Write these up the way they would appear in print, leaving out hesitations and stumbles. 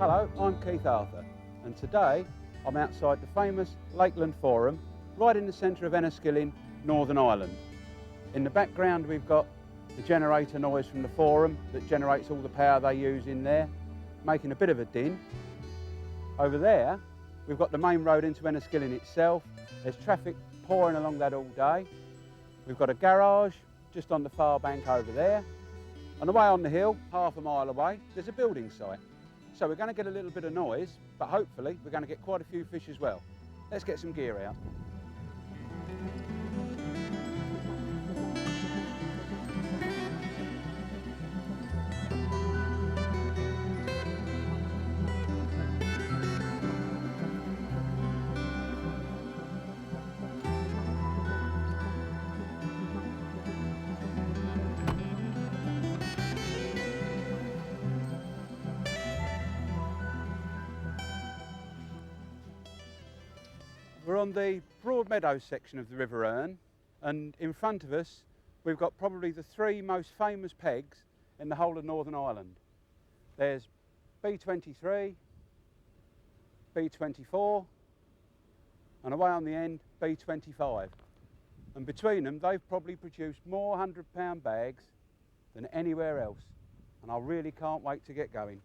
Hello, I'm Keith Arthur, and today I'm outside the famous Lakeland Forum, right in the centre of Enniskillen, Northern Ireland. In the background we've got the generator noise from the Forum that generates all the power they use in there, making a bit of a din. Over there we've got the main road into Enniskillen itself. There's traffic pouring along that all day. We've got a garage just on the far bank over there, and away on the hill, half a mile away, there's a building site. So we're going to get a little bit of noise, but hopefully we're going to get quite a few fish as well. Let's get some gear out. We're on the Broad Meadows section of the River Erne, and in front of us we've got probably the three most famous pegs in the whole of Northern Ireland. There's B23, B24, and away on the end B25. And between them they've probably produced more £100 bags than anywhere else, and I really can't wait to get going.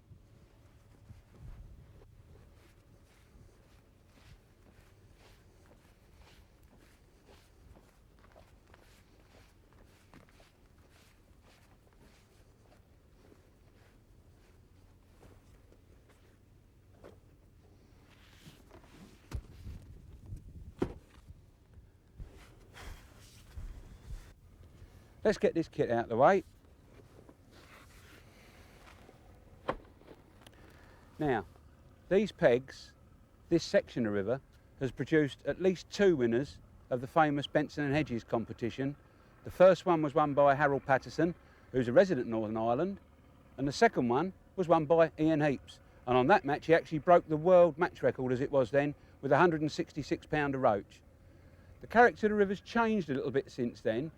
Let's get this kit out of the way. Now, these pegs, this section of river, has produced at least two winners of the famous Benson and Hedges competition. The first one was won by Harold Patterson, who's a resident of Northern Ireland, and the second one was won by Ian Heaps. And on that match, he actually broke the world match record as it was then, with a 166-pounder roach. The character of the river's changed a little bit since then.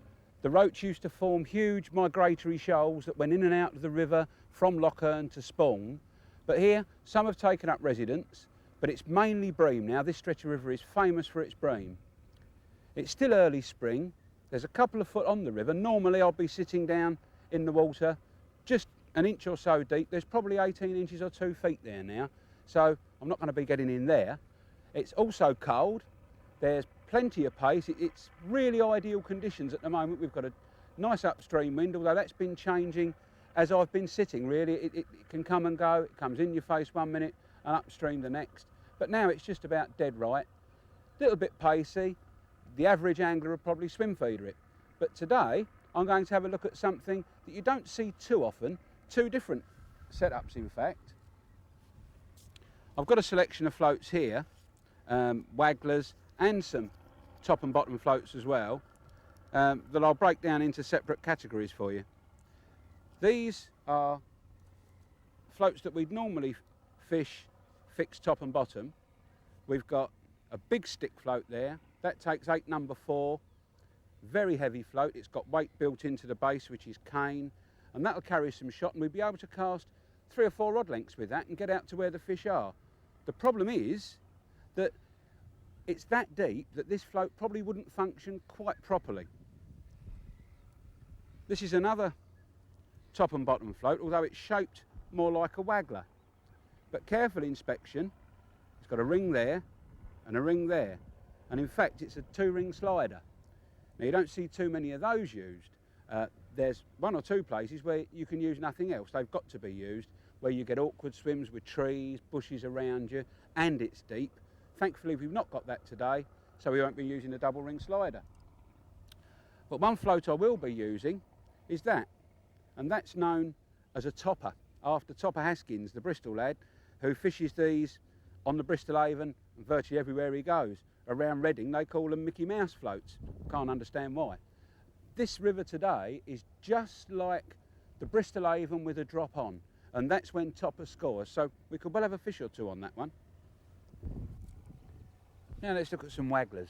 The roach used to form huge migratory shoals that went in and out of the river from Loch Erne to Spawn. But here, some have taken up residence, but it's mainly bream now. This stretch of river is famous for its bream. It's still early spring. There's a couple of foot on the river. Normally I'll be sitting down in the water just an inch or so deep. There's probably 18 inches or 2 feet there now, so I'm not going to be getting in there. It's also cold. There's plenty of pace. It's really ideal conditions at the moment. We've got a nice upstream wind, although that's been changing as I've been sitting really. It can come and go. It comes in your face 1 minute and upstream the next. But now it's just about dead right. A little bit pacey. The average angler would probably swim feeder it. But today I'm going to have a look at something that you don't see too often. Two different setups in fact. I've got a selection of floats here, Wagglers, and some top and bottom floats as well, that I'll break down into separate categories for you. These are floats that we'd normally fish fixed top and bottom. We've got a big stick float there, that takes 8 number 4, very heavy float. It's got weight built into the base, which is cane, and that'll carry some shot, and we'll be able to cast 3 or 4 rod lengths with that and get out to where the fish are. The problem is that it's that deep that this float probably wouldn't function quite properly. This is another top and bottom float, although it's shaped more like a waggler. But careful inspection, it's got a ring there and a ring there. And in fact, it's a 2-ring slider. Now you don't see too many of those used. There's 1 or 2 places where you can use nothing else. They've got to be used, where you get awkward swims with trees, bushes around you, and it's deep. Thankfully we've not got that today, so we won't be using a double ring slider. But one float I will be using is that, and that's known as a topper, after Topper Haskins, the Bristol lad, who fishes these on the Bristol Avon and virtually everywhere he goes. Around Reading they call them Mickey Mouse floats, can't understand why. This river today is just like the Bristol Avon with a drop on, and that's when Topper scores, so we could well have a fish or 2 on that one. Now let's look at some wagglers.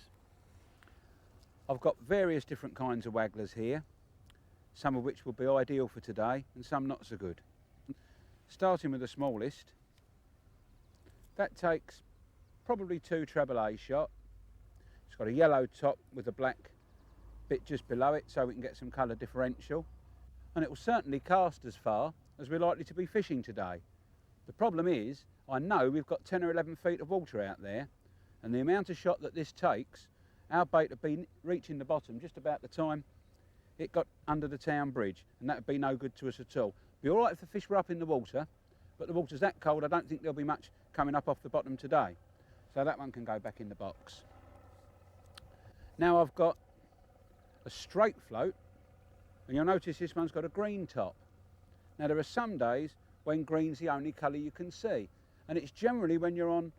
I've got various different kinds of wagglers here, some of which will be ideal for today and some not so good. Starting with the smallest, That takes probably 2 treble A shot. It's got a yellow top with a black bit just below it so we can get some colour differential, and it will certainly cast as far as we're likely to be fishing today. The problem is, I know we've got 10 or 11 feet of water out there, and the amount of shot that this takes, our bait would be reaching the bottom just about the time it got under the town bridge, and that would be no good to us at all. Be all right if the fish were up in the water, but the water's that cold I don't think there'll be much coming up off the bottom today. So that one can go back in the box. Now I've got a straight float, and you'll notice this one's got a green top. Now there are some days when green's the only colour you can see, and it's generally when you're on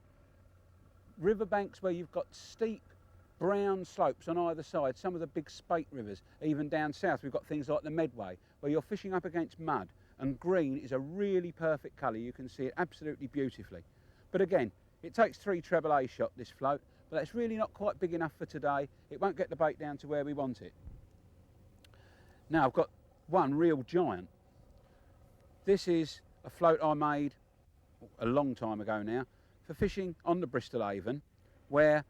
riverbanks where you've got steep brown slopes on either side, some of the big spate rivers. Even down south we've got things like the Medway where you're fishing up against mud, and green is a really perfect colour. You can see it absolutely beautifully. But again, it takes 3 treble A shot, this float, but that's really not quite big enough for today. It won't get the bait down to where we want it. Now I've got one real giant. This is a float I made a long time ago now for fishing on the Bristol Avon, where,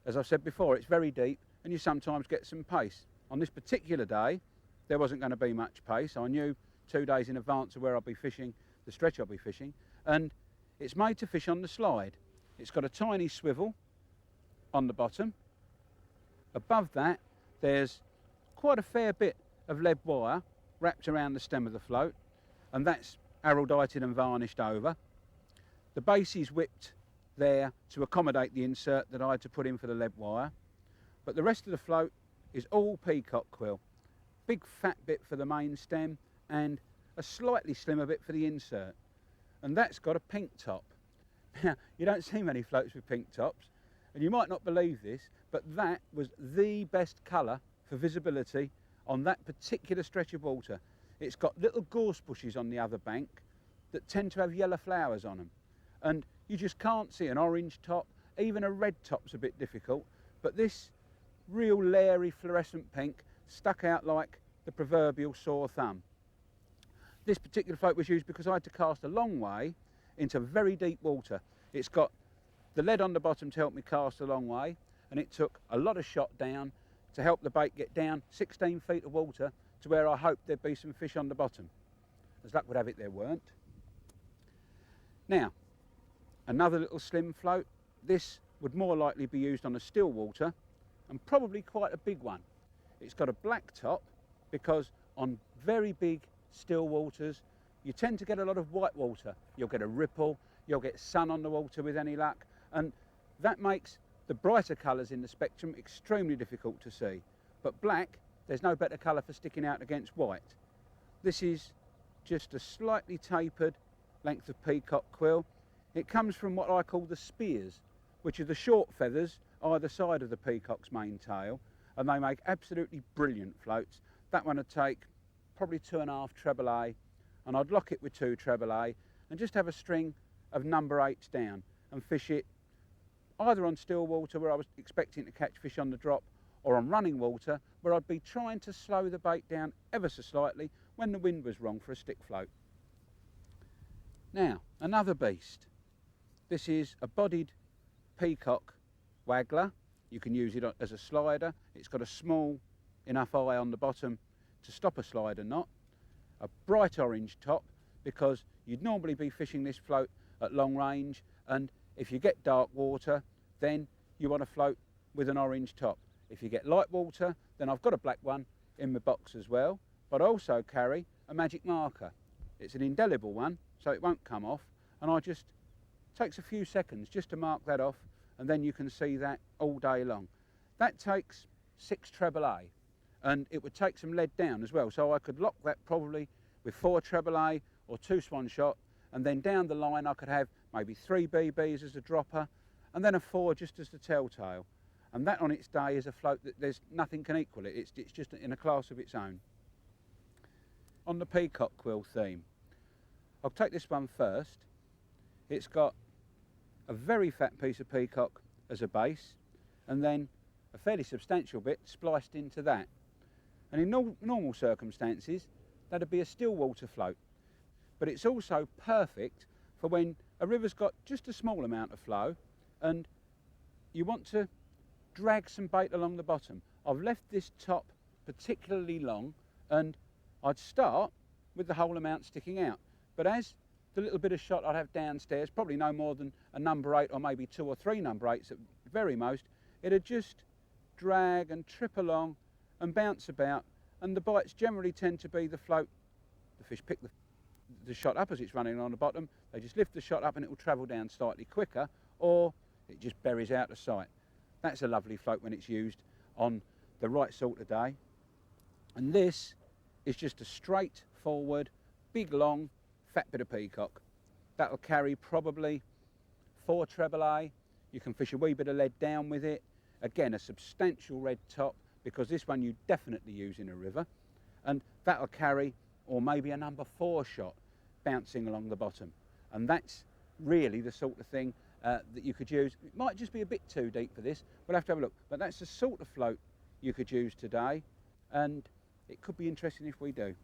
as I've said before, it's very deep and you sometimes get some pace. On this particular day there wasn't going to be much pace. I knew 2 days in advance of where I'll be fishing, the stretch I'll be fishing, and it's made to fish on the slide. It's got a tiny swivel on the bottom. Above that there's quite a fair bit of lead wire wrapped around the stem of the float, and that's araldited and varnished over. The base is whipped there to accommodate the insert that I had to put in for the lead wire, but the rest of the float is all peacock quill. Big fat bit for the main stem and a slightly slimmer bit for the insert, and that's got a pink top. Now you don't see many floats with pink tops, and you might not believe this, but that was the best colour for visibility on that particular stretch of water. It's got little gorse bushes on the other bank that tend to have yellow flowers on them, and you just can't see an orange top. Even a red top's a bit difficult, but this real leery fluorescent pink stuck out like the proverbial sore thumb. This particular float was used because I had to cast a long way into very deep water. It's got the lead on the bottom to help me cast a long way, and it took a lot of shot down to help the bait get down 16 feet of water to where I hoped there'd be some fish on the bottom. As luck would have it, there weren't. Now, another little slim float. This would more likely be used on a still water, and probably quite a big one. It's got a black top because on very big still waters you tend to get a lot of white water. You'll get a ripple, you'll get sun on the water with any luck, and that makes the brighter colours in the spectrum extremely difficult to see. But black, there's no better colour for sticking out against white. This is just a slightly tapered length of peacock quill. It comes from what I call the spears, which are the short feathers either side of the peacock's main tail, and they make absolutely brilliant floats. That one would take probably 2.5 treble A, and I'd lock it with 2 treble A and just have a string of number 8s down and fish it either on still water where I was expecting to catch fish on the drop, or on running water where I'd be trying to slow the bait down ever so slightly when the wind was wrong for a stick float. Now, another beast. This is a bodied peacock waggler. You can use it as a slider. It's got a small enough eye on the bottom to stop a slider knot. A bright orange top, because you'd normally be fishing this float at long range, and if you get dark water then you want to float with an orange top. If you get light water, then I've got a black one in my box as well, but I also carry a magic marker. It's an indelible one, so it won't come off, and I just takes a few seconds just to mark that off, and then you can see that all day long. That takes 6 treble A, and it would take some lead down as well, so I could lock that probably with 4 treble A or 2 swan shot, and then down the line I could have maybe 3 BBs as a dropper, and then a 4 just as the telltale. And that on its day is a float that there's nothing can equal it. It's just in a class of its own. On the peacock quill theme, I'll take this one first. It's got a very fat piece of peacock as a base, and then a fairly substantial bit spliced into that. And in normal circumstances that'd be a still water float, but it's also perfect for when a river's got just a small amount of flow and you want to drag some bait along the bottom. I've left this top particularly long and I'd start with the whole amount sticking out. But as the little bit of shot I'd have downstairs, probably no more than a number 8 or maybe 2 or 3 number 8s at very most, it'd just drag and trip along and bounce about, and the bites generally tend to be the float. The fish pick the shot up as it's running along the bottom, they just lift the shot up and it will travel down slightly quicker, or it just buries out of sight. That's a lovely float when it's used on the right sort of day. And this is just a straightforward, big long, fat bit of peacock. That'll carry probably 4 treble A. You can fish a wee bit of lead down with it. Again, a substantial red top, because this one you definitely use in a river. And that'll carry, or maybe a number 4 shot bouncing along the bottom. And that's really the sort of thing that you could use. It might just be a bit too deep for this, we'll have to have a look. But that's the sort of float you could use today, and it could be interesting if we do.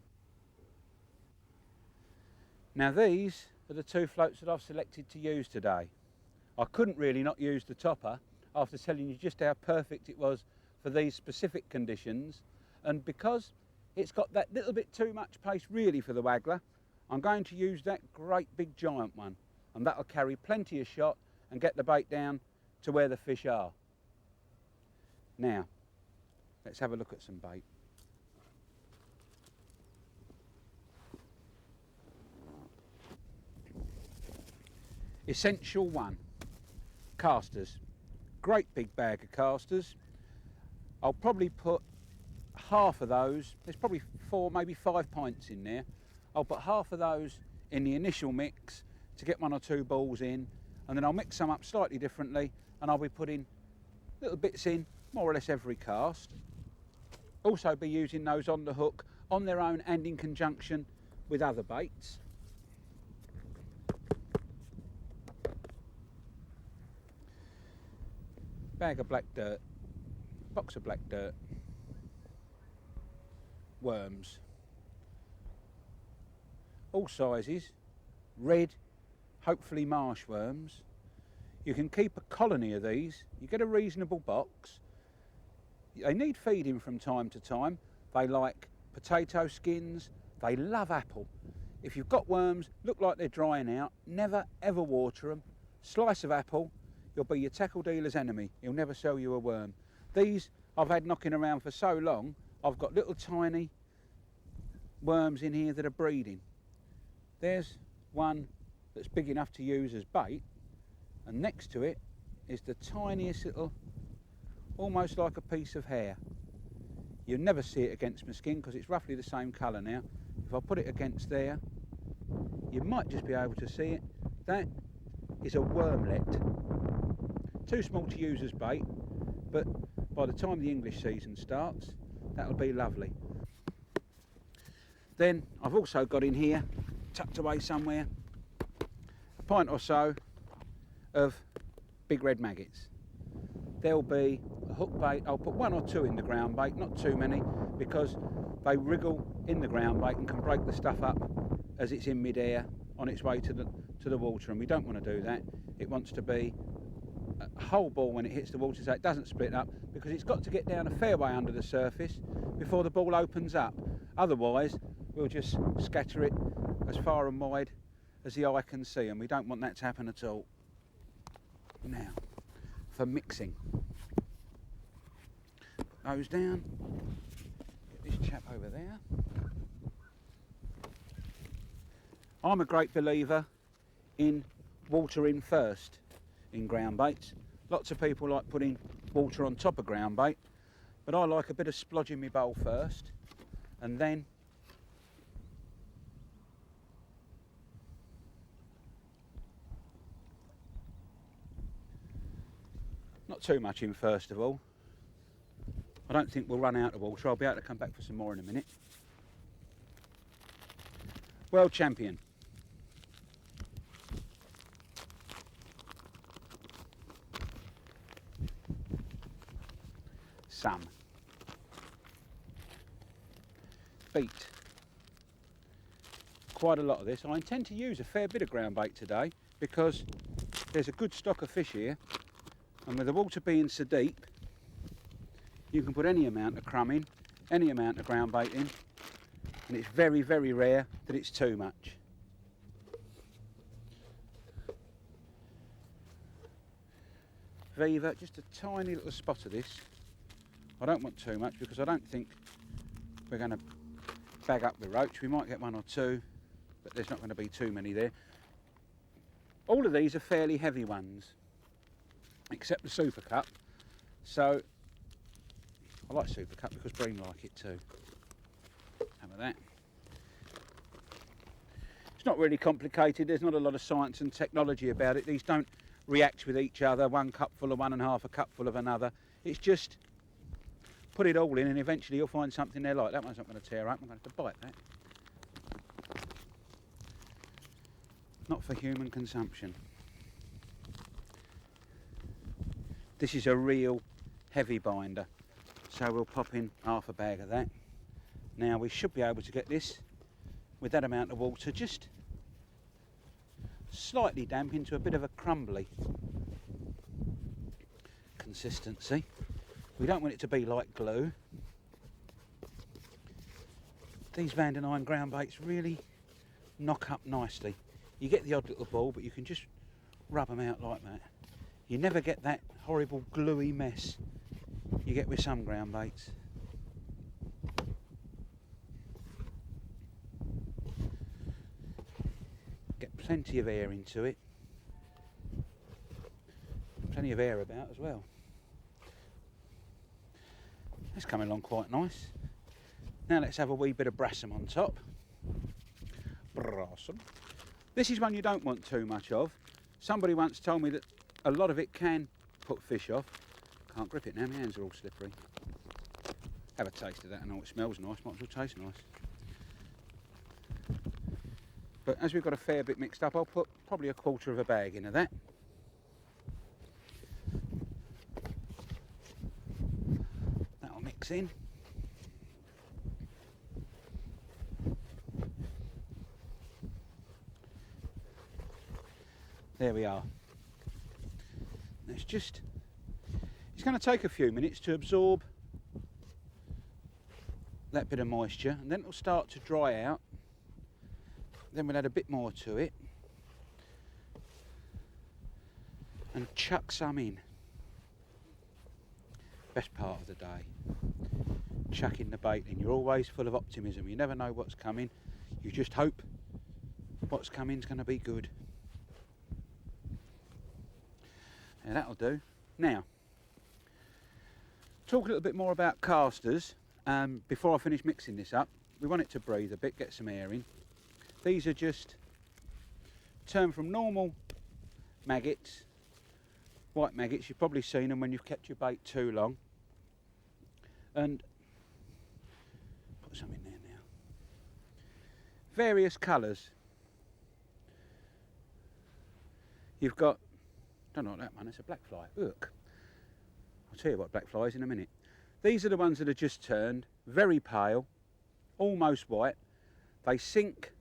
Now these are the 2 floats that I've selected to use today. I couldn't really not use the topper after telling you just how perfect it was for these specific conditions, and because it's got that little bit too much pace really for the Waggler, I'm going to use that great big giant one, and that'll carry plenty of shot and get the bait down to where the fish are. Now let's have a look at some bait. Essential 1, casters. Great big bag of casters. I'll probably put half of those, there's probably 4, maybe 5 pints in there. I'll put half of those in the initial mix to get 1 or 2 balls in, and then I'll mix them up slightly differently, and I'll be putting little bits in more or less every cast. Also be using those on the hook on their own and in conjunction with other baits. Bag of black dirt, box of black dirt, worms, all sizes, red, hopefully marsh worms. You can keep a colony of these, you get a reasonable box. They need feeding from time to time. They like potato skins, they love apple. If you've got worms, look like they're drying out, never ever water them. Slice of apple, you'll be your tackle dealer's enemy. He'll never sell you a worm. These I've had knocking around for so long, I've got little tiny worms in here that are breeding. There's one that's big enough to use as bait, and next to it is the tiniest little, almost like a piece of hair. You'll never see it against my skin because it's roughly the same colour now. If I put it against there, you might just be able to see it. That is a wormlet. Too small to use as bait, but by the time the English season starts, that'll be lovely. Then I've also got in here, tucked away somewhere, a pint or so of big red maggots. There'll be a hook bait. I'll put 1 or 2 in the ground bait, not too many, because they wriggle in the ground bait and can break the stuff up as it's in mid-air on its way to the water, and we don't want to do that. It wants to be a whole ball when it hits the water, so it doesn't split up, because it's got to get down a fair way under the surface before the ball opens up. Otherwise we'll just scatter it as far and wide as the eye can see, and we don't want that to happen at all. Now for mixing, put those down, get this chap over there. I'm a great believer in water in first in ground baits. Lots of people like putting water on top of ground bait, but I like a bit of splodge in my bowl first, and then not too much in first of all. I don't think we'll run out of water. I'll be able to come back for some more in a minute. World champion. Some. Beat. Quite a lot of this. I intend to use a fair bit of ground bait today because there's a good stock of fish here, and with the water being so deep, you can put any amount of crumb in, any amount of ground bait in, and it's very, very rare that it's too much. Viva, just a tiny little spot of this. I don't want too much because I don't think we're going to bag up the roach. We might get one or two, but there's not going to be too many there. All of these are fairly heavy ones, except the Super Cup. So I like Super Cup because Bream like it too. How about that? It's not really complicated. There's not a lot of science and technology about it. These don't react with each other, one cupful of one and half a cupful of another. It's just put it all in and eventually you'll find something there like that. One's not going to tear up. I'm going to have to bite that. Not for human consumption. This is a real heavy binder, so we'll pop in half a bag of that. Now we should be able to get this with that amount of water just slightly damp into a bit of a crumbly consistency. We don't want it to be like glue. These Van den Eyne ground baits really knock up nicely. You get the odd little ball, but you can just rub them out like that. You never get that horrible gluey mess you get with some ground baits. Get plenty of air into it. Plenty of air about as well. That's coming along quite nice. Now let's have a wee bit of brassam on top. Brassam. This is one you don't want too much of. Somebody once told me that a lot of it can put fish off. Can't grip it now, my hands are all slippery. Have a taste of that. I know it smells nice, might as well taste nice. But as we've got a fair bit mixed up, I'll put probably a quarter of a bag in of that. That'll mix in. There we are. It's going to take a few minutes to absorb that bit of moisture, and then it'll start to dry out. Then we'll add a bit more to it and chuck some in. Best part of the day, chucking the bait in. You're always full of optimism. You never know what's coming. You just hope what's coming is going to be good. Yeah, that'll do. Now, talk a little bit more about casters before I finish mixing this up. We want it to breathe a bit, get some air in. These are just turned from normal maggots, white maggots. You've probably seen them when you've kept your bait too long. And put some in there now. Various colours. You've got, don't know what that one, it's a black fly. Look, I'll tell you what black fly is in a minute. These are the ones that are just turned, very pale, almost white. They sink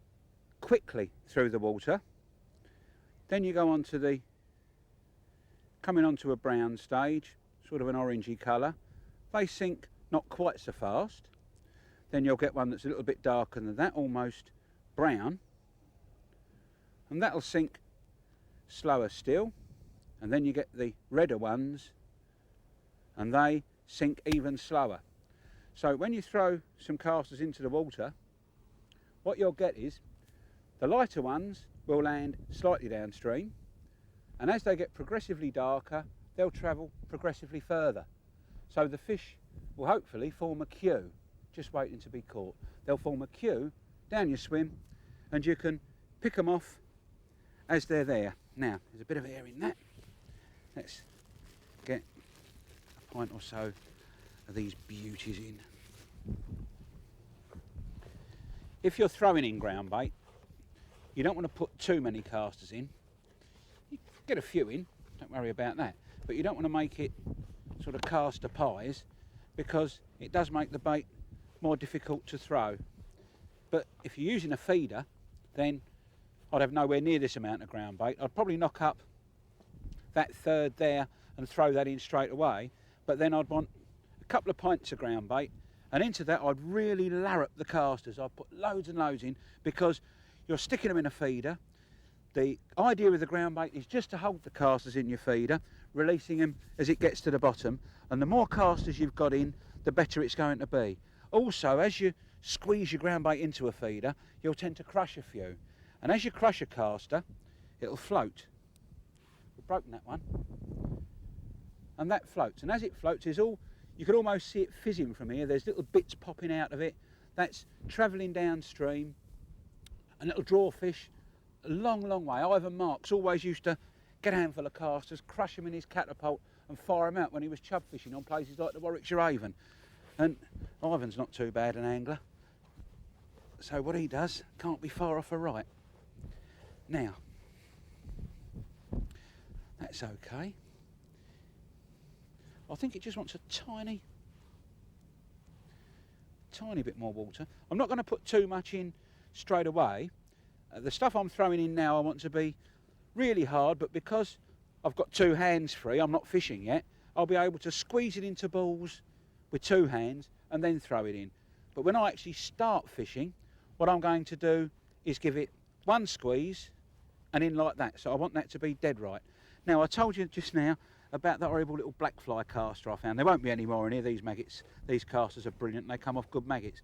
quickly through the water. Then you go on to coming onto a brown stage, sort of an orangey colour. They sink not quite so fast. Then you'll get one that's a little bit darker than that, almost brown. And that'll sink slower still. And then you get the redder ones, and they sink even slower. So when you throw some casters into the water, what you'll get is the lighter ones will land slightly downstream, and as they get progressively darker, they'll travel progressively further. So the fish will hopefully form a queue, just waiting to be caught. They'll form a queue down your swim, and you can pick them off as they're there. Now, there's a bit of air in that. Let's get a pint or so of these beauties in. If you're throwing in ground bait, you don't want to put too many casters in. You get a few in, don't worry about that. But you don't want to make it sort of caster pies, because it does make the bait more difficult to throw. But if you're using a feeder, then I'd have nowhere near this amount of ground bait. I'd probably knock up that third there and throw that in straight away, but then I'd want a couple of pints of ground bait, and into that I'd really larrup the casters. I'd put loads and loads in, because you're sticking them in a feeder. The idea with the ground bait is just to hold the casters in your feeder, releasing them as it gets to the bottom, and the more casters you've got in, the better it's going to be. Also, as you squeeze your ground bait into a feeder, you'll tend to crush a few, and as you crush a caster, it'll float. We've broken that one, and that floats, and as it floats, you can almost see it fizzing from here. There's little bits popping out of it. That's travelling downstream, and it'll draw fish a long, long way. Ivan Marks always used to get a handful of casters, crush them in his catapult and fire them out when he was chub fishing on places like the Warwickshire Avon. And Ivan's not too bad an angler, so what he does can't be far off a right. Now, that's okay. I think it just wants a tiny bit more water. I'm not going to put too much in straight away. The stuff I'm throwing in now I want to be really hard, but because I've got two hands free, I'm not fishing yet, I'll be able to squeeze it into balls with two hands and then throw it in. But when I actually start fishing, what I'm going to do is give it one squeeze and in like that. So I want that to be dead right. Now, I told you just now about that horrible little black fly caster I found. There won't be any more in here. These maggots, these casters are brilliant. They come off good maggots.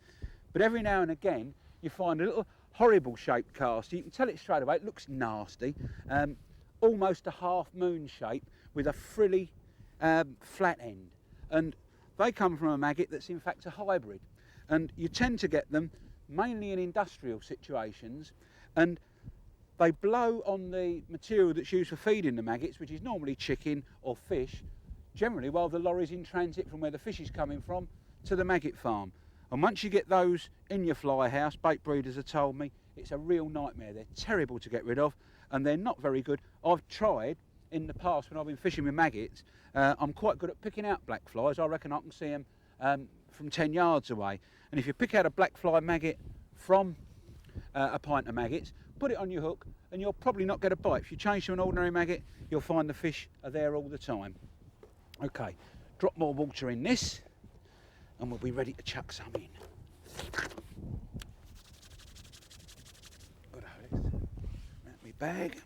But every now and again, you find a little horrible shaped caster. You can tell it straight away. It looks nasty. Almost a half moon shape with a frilly flat end. And they come from a maggot that's in fact a hybrid. And you tend to get them mainly in industrial situations. And they blow on the material that's used for feeding the maggots, which is normally chicken or fish, generally while the lorry's in transit from where the fish is coming from to the maggot farm. And once you get those in your fly house, bait breeders have told me, it's a real nightmare. They're terrible to get rid of, and they're not very good. I've tried in the past when I've been fishing with maggots. I'm quite good at picking out black flies. I reckon I can see them from 10 yards away. And if you pick out a black fly maggot from a pint of maggots, put it on your hook, and you'll probably not get a bite. If you change to an ordinary maggot, you'll find the fish are there all the time. Okay, drop more water in this, and we'll be ready to chuck some in. Got to hold it around my bag.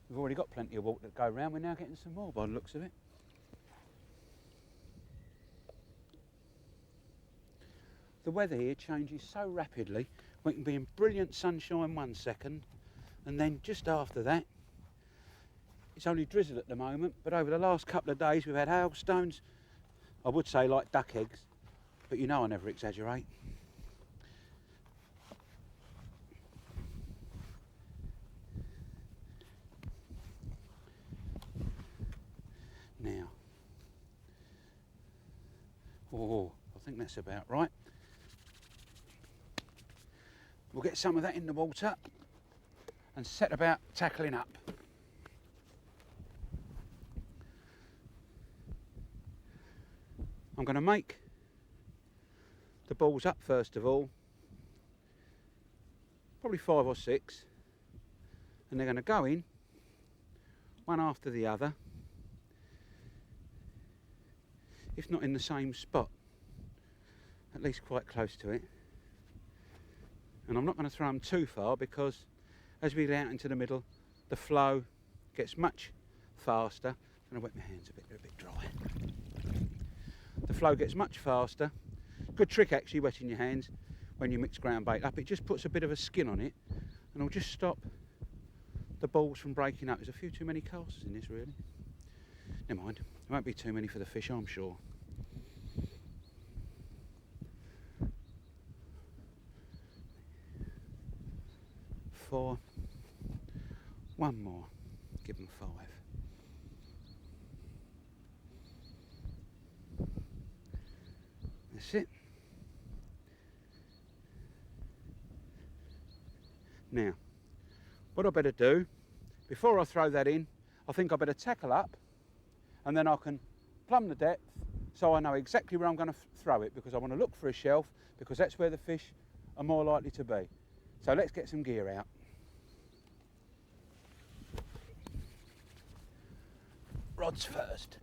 We've already got plenty of water to go around. We're now getting some more by the looks of it. The weather here changes so rapidly. We can be in brilliant sunshine 1 second, and then just after that, it's only drizzle at the moment, but over the last couple of days we've had hailstones, I would say like duck eggs, but you know I never exaggerate. Now, oh, I think that's about right. We'll get some of that in the water and set about tackling up. I'm going to make the balls up first of all, probably 5 or 6, and they're going to go in one after the other, if not in the same spot, at least quite close to it. And I'm not going to throw them too far, because as we get out into the middle, the flow gets much faster. I'm going to wet my hands a bit, they're a bit dry. The flow gets much faster. Good trick actually, wetting your hands when you mix ground bait up. It just puts a bit of a skin on it, and it'll just stop the balls from breaking up. There's a few too many casters in this really. Never mind, there won't be too many for the fish, I'm sure. Four, one more, give them 5. That's it. Now, what I better do, before I throw that in, I think I better tackle up, and then I can plumb the depth, so I know exactly where I'm going to throw it, because I want to look for a shelf, because that's where the fish are more likely to be. So let's get some gear out. Rods first.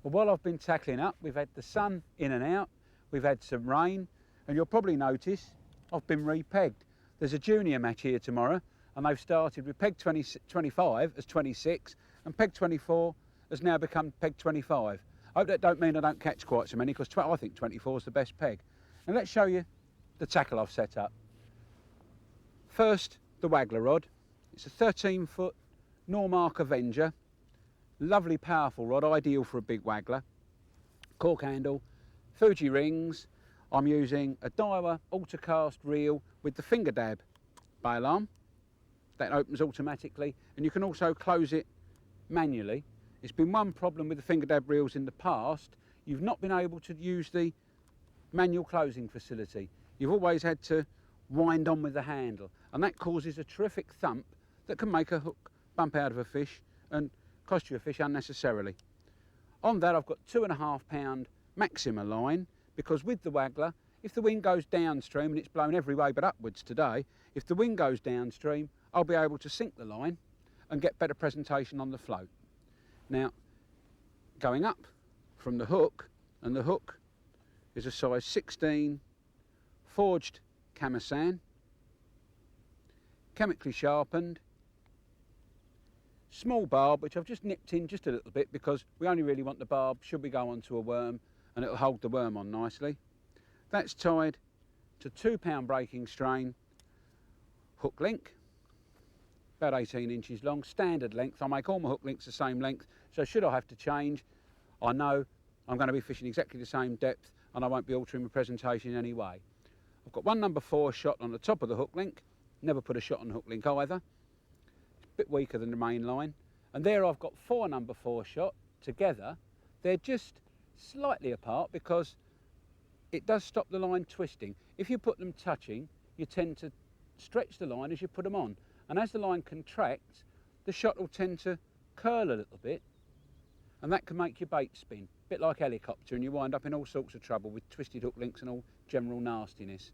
Well, while I've been tackling up, we've had the sun in and out, we've had some rain, and you'll probably notice I've been re-pegged. There's a junior match here tomorrow, and they've started with peg 25 as 26, and peg 24 has now become peg 25. I hope that don't mean I don't catch quite so many, because I think 24 is the best peg. And let's show you the tackle I've set up. First, the Waggler Rod. It's a 13-foot Normark Avenger. Lovely, powerful rod, ideal for a big waggler. Cork handle, Fuji rings. I'm using a Daiwa Autocast reel with the finger dab bail arm. That opens automatically, and you can also close it manually. It's been one problem with the finger dab reels in the past. You've not been able to use the manual closing facility. You've always had to wind on with the handle, and that causes a terrific thump that can make a hook bump out of a fish and cost you a fish unnecessarily. On that, I've got 2.5 pound Maxima line, because with the Waggler, if the wind goes downstream, and it's blown every way but upwards today, if the wind goes downstream, I'll be able to sink the line and get better presentation on the float. Now, going up from the hook, and the hook is a size 16 forged camisan, chemically sharpened, small barb, which I've just nipped in just a little bit, because we only really want the barb should we go onto a worm, and it'll hold the worm on nicely. That's tied to 2 pound breaking strain hook link, about 18 inches long, standard length. I make all my hook links the same length, so should I have to change, I know I'm going to be fishing exactly the same depth, and I won't be altering my presentation in any way. I've got one number 4 shot on the top of the hook link, never put a shot on the hook link either. It's a bit weaker than the main line. And there I've got 4 number 4 shot together. They're just slightly apart, because it does stop the line twisting. If you put them touching, you tend to stretch the line as you put them on. And as the line contracts, the shot will tend to curl a little bit, and that can make your bait spin, a bit like helicopter, and you wind up in all sorts of trouble with twisted hook links and all general nastiness.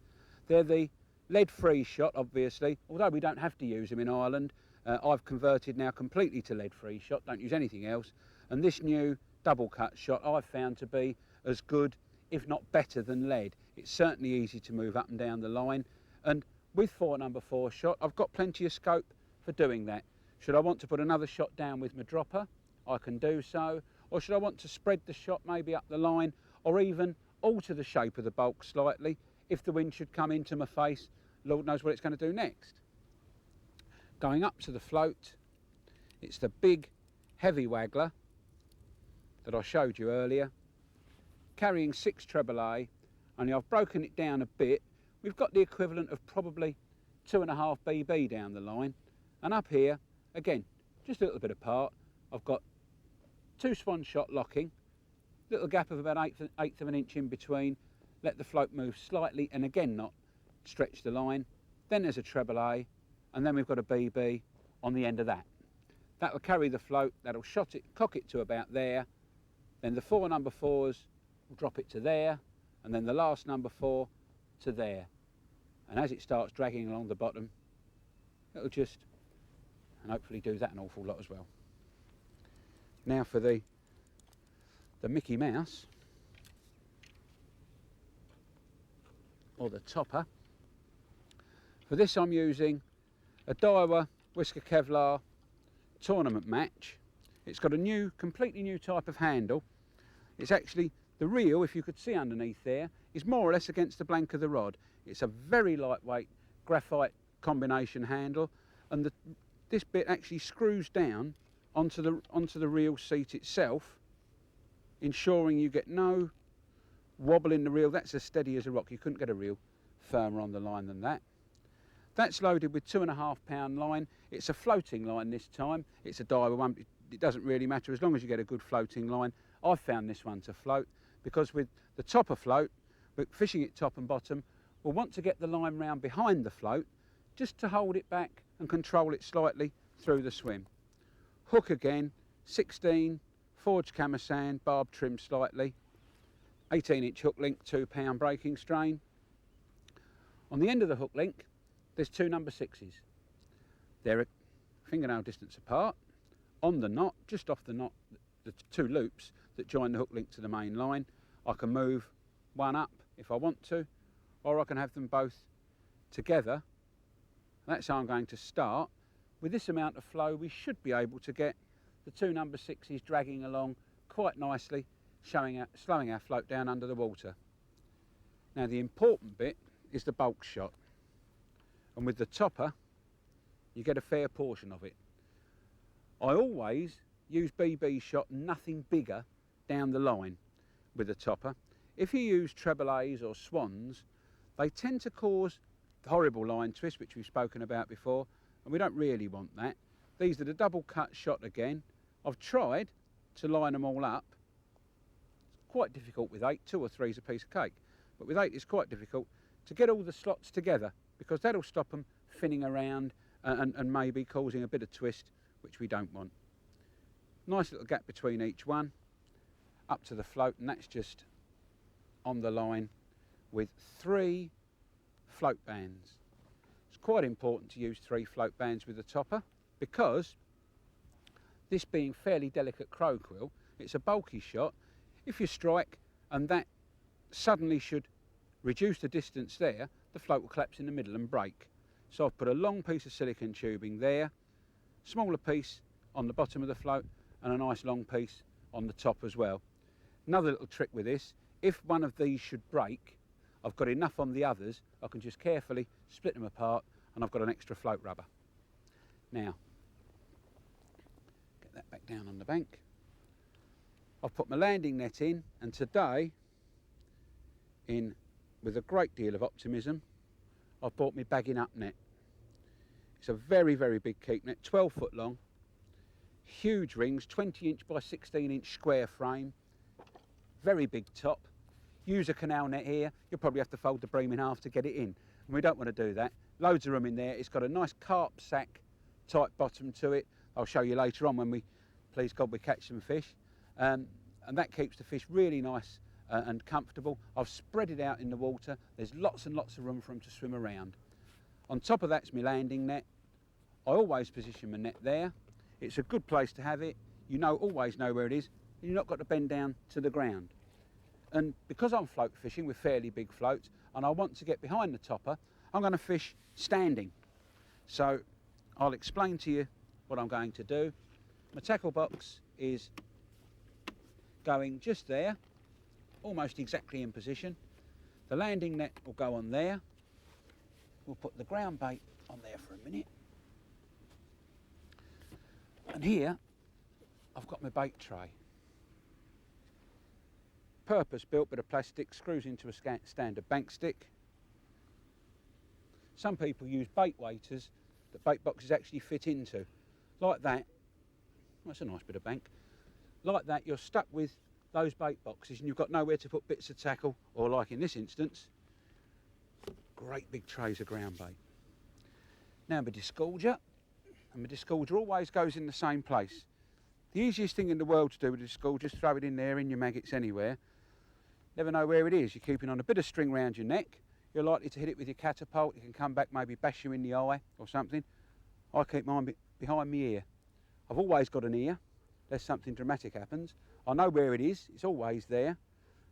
They're the lead-free shot, obviously, although we don't have to use them in Ireland. I've converted now completely to lead-free shot, don't use anything else, and this new double cut shot I've found to be as good, if not better, than lead. It's certainly easy to move up and down the line, and with 4 number 4 shot I've got plenty of scope for doing that. Should I want to put another shot down with my dropper, I can do so, or should I want to spread the shot maybe up the line, or even alter the shape of the bulk slightly if the wind should come into my face, Lord knows what it's going to do next. Going up to the float, it's the big heavy Waggler that I showed you earlier, carrying 6 treble A, only I've broken it down a bit. We've got the equivalent of probably 2.5 BB down the line, and up here, again, just a little bit apart, I've got 2 swan shot locking, little gap of about eighth of an inch in between, let the float move slightly, and again not stretch the line. Then there's a treble A, and then we've got a BB on the end of that. That will carry the float, that'll cock it to about there, then the 4 number 4s will drop it to there, and then the last number 4 to there. And as it starts dragging along the bottom, it'll just, and hopefully do that an awful lot as well. Now for the Mickey Mouse, or the topper. For this I'm using a Daiwa Whisker Kevlar tournament match. It's got a completely new type of handle. It's actually, the reel, if you could see underneath there, is more or less against the blank of the rod. It's a very lightweight graphite combination handle, and this bit actually screws down onto the reel seat itself, ensuring you get no wobble in the reel. That's as steady as a rock. You couldn't get a reel firmer on the line than that. That's loaded with 2.5 pound line. It's a floating line this time. It's a Daiwa one. It doesn't really matter as long as you get a good floating line. I've found this one to float, because with the topper float, we're fishing it top and bottom, we'll want to get the line round behind the float just to hold it back and control it slightly through the swim. Hook again, 16 forged camisand, barb trimmed slightly, 18-inch hook link, 2 pound breaking strain. On the end of the hook link, there's 2 number 6s. They're a fingernail distance apart. On the knot, just off the knot, the 2 loops that join the hook link to the main line, I can move one up if I want to, or I can have them both together. That's how I'm going to start. With this amount of flow, we should be able to get the 2 number 6s dragging along quite nicely, slowing our float down under the water. Now the important bit is the bulk shot, and with the topper you get a fair portion of it. I always use BB shot, nothing bigger down the line with the topper. If you use treble A's or swans, they tend to cause horrible line twist, which we've spoken about before, and we don't really want that. These are the double cut shot again. I've tried to line them all up. It's quite difficult with 8, 2 or 3 is a piece of cake, but with 8 it's quite difficult to get all the slots together, because that'll stop them finning around and maybe causing a bit of twist, which we don't want. Nice little gap between each one, up to the float, and that's just on the line with 3 float bands. It's quite important to use 3 float bands with the topper, because this being fairly delicate crow quill, it's a bulky shot. If you strike and that suddenly should reduce the distance there, the float will collapse in the middle and break. So I've put a long piece of silicone tubing there, smaller piece on the bottom of the float, and a nice long piece on the top as well. Another little trick with this, if one of these should break, I've got enough on the others, I can just carefully split them apart and I've got an extra float rubber. Now, get that back down on the bank. I've put my landing net in, and today, with a great deal of optimism, I've bought my bagging up net. It's a very, very big keep net, 12 foot long, huge rings, 20-inch by 16-inch square frame, very big top. Use a canal net here, you'll probably have to fold the bream in half to get it in, and we don't want to do that. Loads of room in there. It's got a nice carp sack type bottom to it. I'll show you later on when we, please God, we catch some fish, and that keeps the fish really nice and comfortable. I've spread it out in the water. There's lots and lots of room for them to swim around. On top of that's my landing net. I always position my net there. It's a good place to have it. You always know where it is. You've not got to bend down to the ground. And because I'm float fishing with fairly big floats and I want to get behind the topper, I'm going to fish standing. So I'll explain to you what I'm going to do. My tackle box is going just there, almost exactly in position. The landing net will go on there. We'll put the ground bait on there for a minute. And here I've got my bait tray. Purpose built bit of plastic, screws into a standard bank stick. Some people use bait waders that bait boxes actually fit into. Like that, that's a nice bit of bank. Like that, you're stuck with those bait boxes and you've got nowhere to put bits of tackle, or like in this instance, great big trays of ground bait. Now my disgorger, and my disgorger always goes in the same place. The easiest thing in the world to do with a disgorger, just throw it in there, in your maggots, anywhere. Never know where it is. You're keeping on a bit of string round your neck. You're likely to hit it with your catapult. You can come back, maybe bash you in the eye or something. I keep mine behind my ear. I've always got an ear, unless something dramatic happens. I know where it is. It's always there.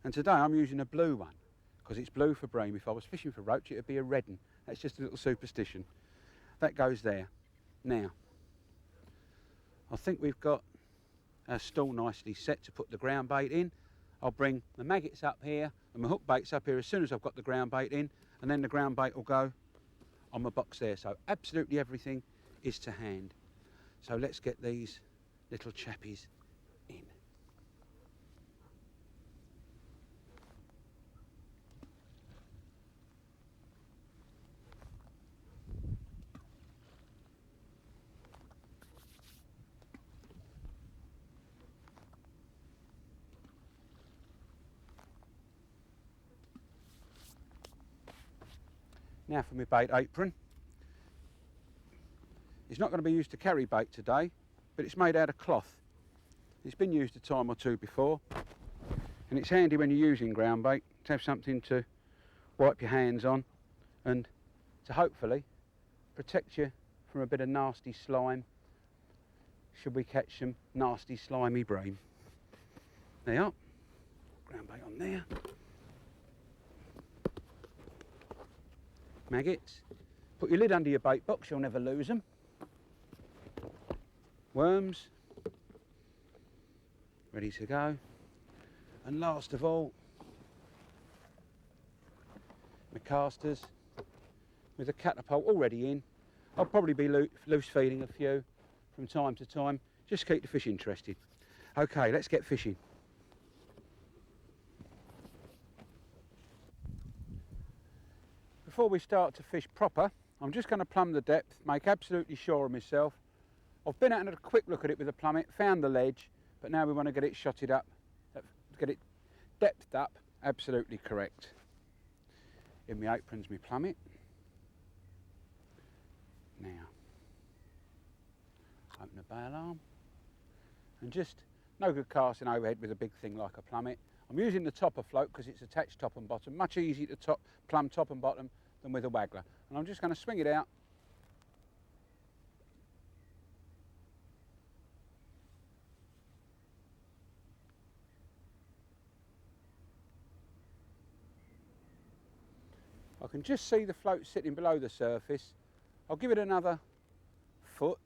And today I'm using a blue one, because it's blue for bream. If I was fishing for roach, it would be a red one. That's just a little superstition. That goes there. Now, I think we've got our stall nicely set to put the ground bait in. I'll bring the maggots up here and my hook baits up here as soon as I've got the ground bait in, and then the ground bait will go on my box there. So absolutely everything is to hand. So let's get these little chappies in. Now for my bait apron. It's not going to be used to carry bait today, but it's made out of cloth. It's been used a time or two before, and it's handy when you're using ground bait to have something to wipe your hands on and to hopefully protect you from a bit of nasty slime should we catch some nasty slimy bream. There you are, ground bait on there. Maggots. Put your lid under your bait box, you'll never lose them. Worms. Ready to go. And last of all, my casters with a catapult already in. I'll probably be loose feeding a few from time to time, just to keep the fish interested. Okay, let's get fishing. Before we start to fish proper, I'm just going to plumb the depth, make absolutely sure of myself. I've been out and had a quick look at it with a plummet, found the ledge, but now we want to get it shotted up, get it depthed up, absolutely correct. In my apron's my plummet. Now, open the bail arm, and just no good casting overhead with a big thing like a plummet. I'm using the topper float because it's attached top and bottom, much easier to plumb top and bottom than with a waggler. And I'm just going to swing it out. I can just see the float sitting below the surface. I'll give it another foot,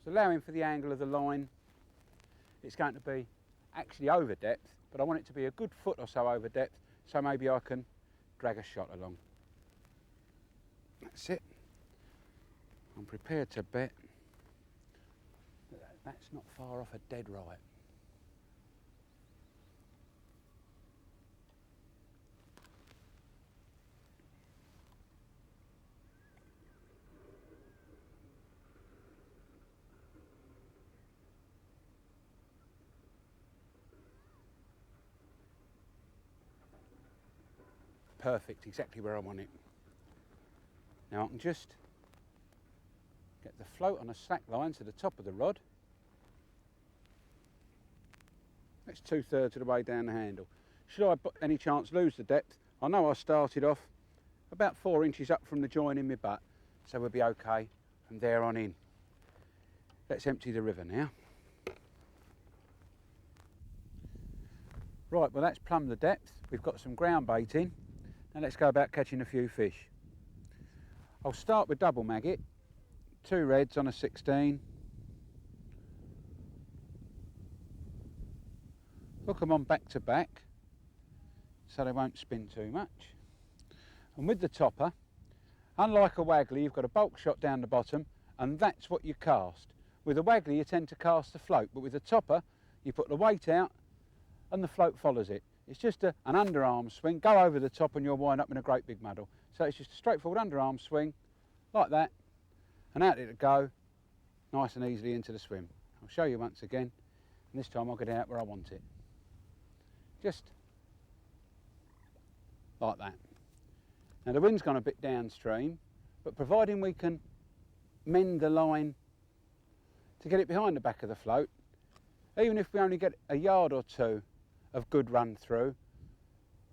so allowing for the angle of the line. It's going to be actually over depth, but I want it to be a good foot or so over depth, so maybe I can drag a shot along. That's it. I'm prepared to bet that that's not far off a dead right. Perfect, exactly where I want it. Now I can just get the float on a slack line to the top of the rod. That's 2/3 of the way down the handle. Should I by any chance lose the depth, I know I started off about 4 inches up from the join in my butt, so we'll be okay from there on in. Let's empty the river now. Right, well that's Plumb the Depth. We've got some ground bait in. Now let's go about catching a few fish. I'll start with double maggot, 2 reds on a 16. Hook them on back to back so they won't spin too much. And with the topper, unlike a waggler, you've got a bulk shot down the bottom and that's what you cast. With a waggler you tend to cast the float, but with a topper you put the weight out and the float follows it. It's just an underarm swing, go over the top and you'll wind up in a great big muddle. So it's just a straightforward underarm swing, like that, and out it'll go, nice and easily into the swim. I'll show you once again, and this time I'll get it out where I want it. Just like that. Now the wind's gone a bit downstream, but providing we can mend the line to get it behind the back of the float, even if we only get a yard or two of good run through,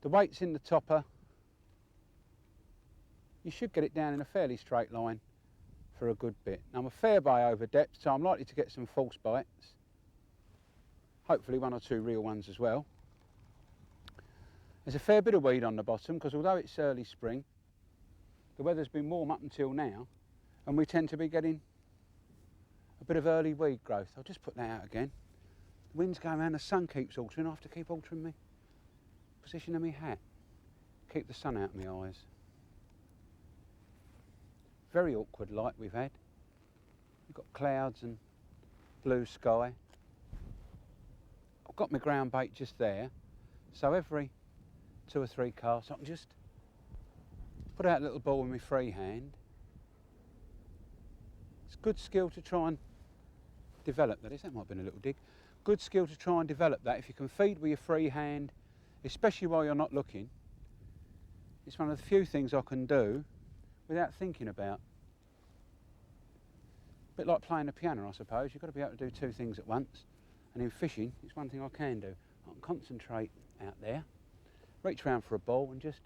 the weight's in the topper, you should get it down in a fairly straight line for a good bit. Now I'm a fair way over depth, so I'm likely to get some false bites, hopefully 1 or 2 real ones as well. There's a fair bit of weed on the bottom because although it's early spring, the weather's been warm up until now and we tend to be getting a bit of early weed growth. I'll just put that out again. The wind's going around, the sun keeps altering. I have to keep altering my position of my hat. Keep the sun out of my eyes. Very awkward light we've had. We've got clouds and blue sky. I've got my ground bait just there, so every 2 or 3 casts I can just put out a little ball with my free hand. It's good skill to try and develop that. That might have been a little dig. Good skill to try and develop that. If you can feed with your free hand, especially while you're not looking, it's one of the few things I can do without thinking about. A bit like playing the piano, I suppose. You've got to be able to do 2 things at once, And in fishing, it's one thing I can do. I can concentrate out there, reach round for a ball and just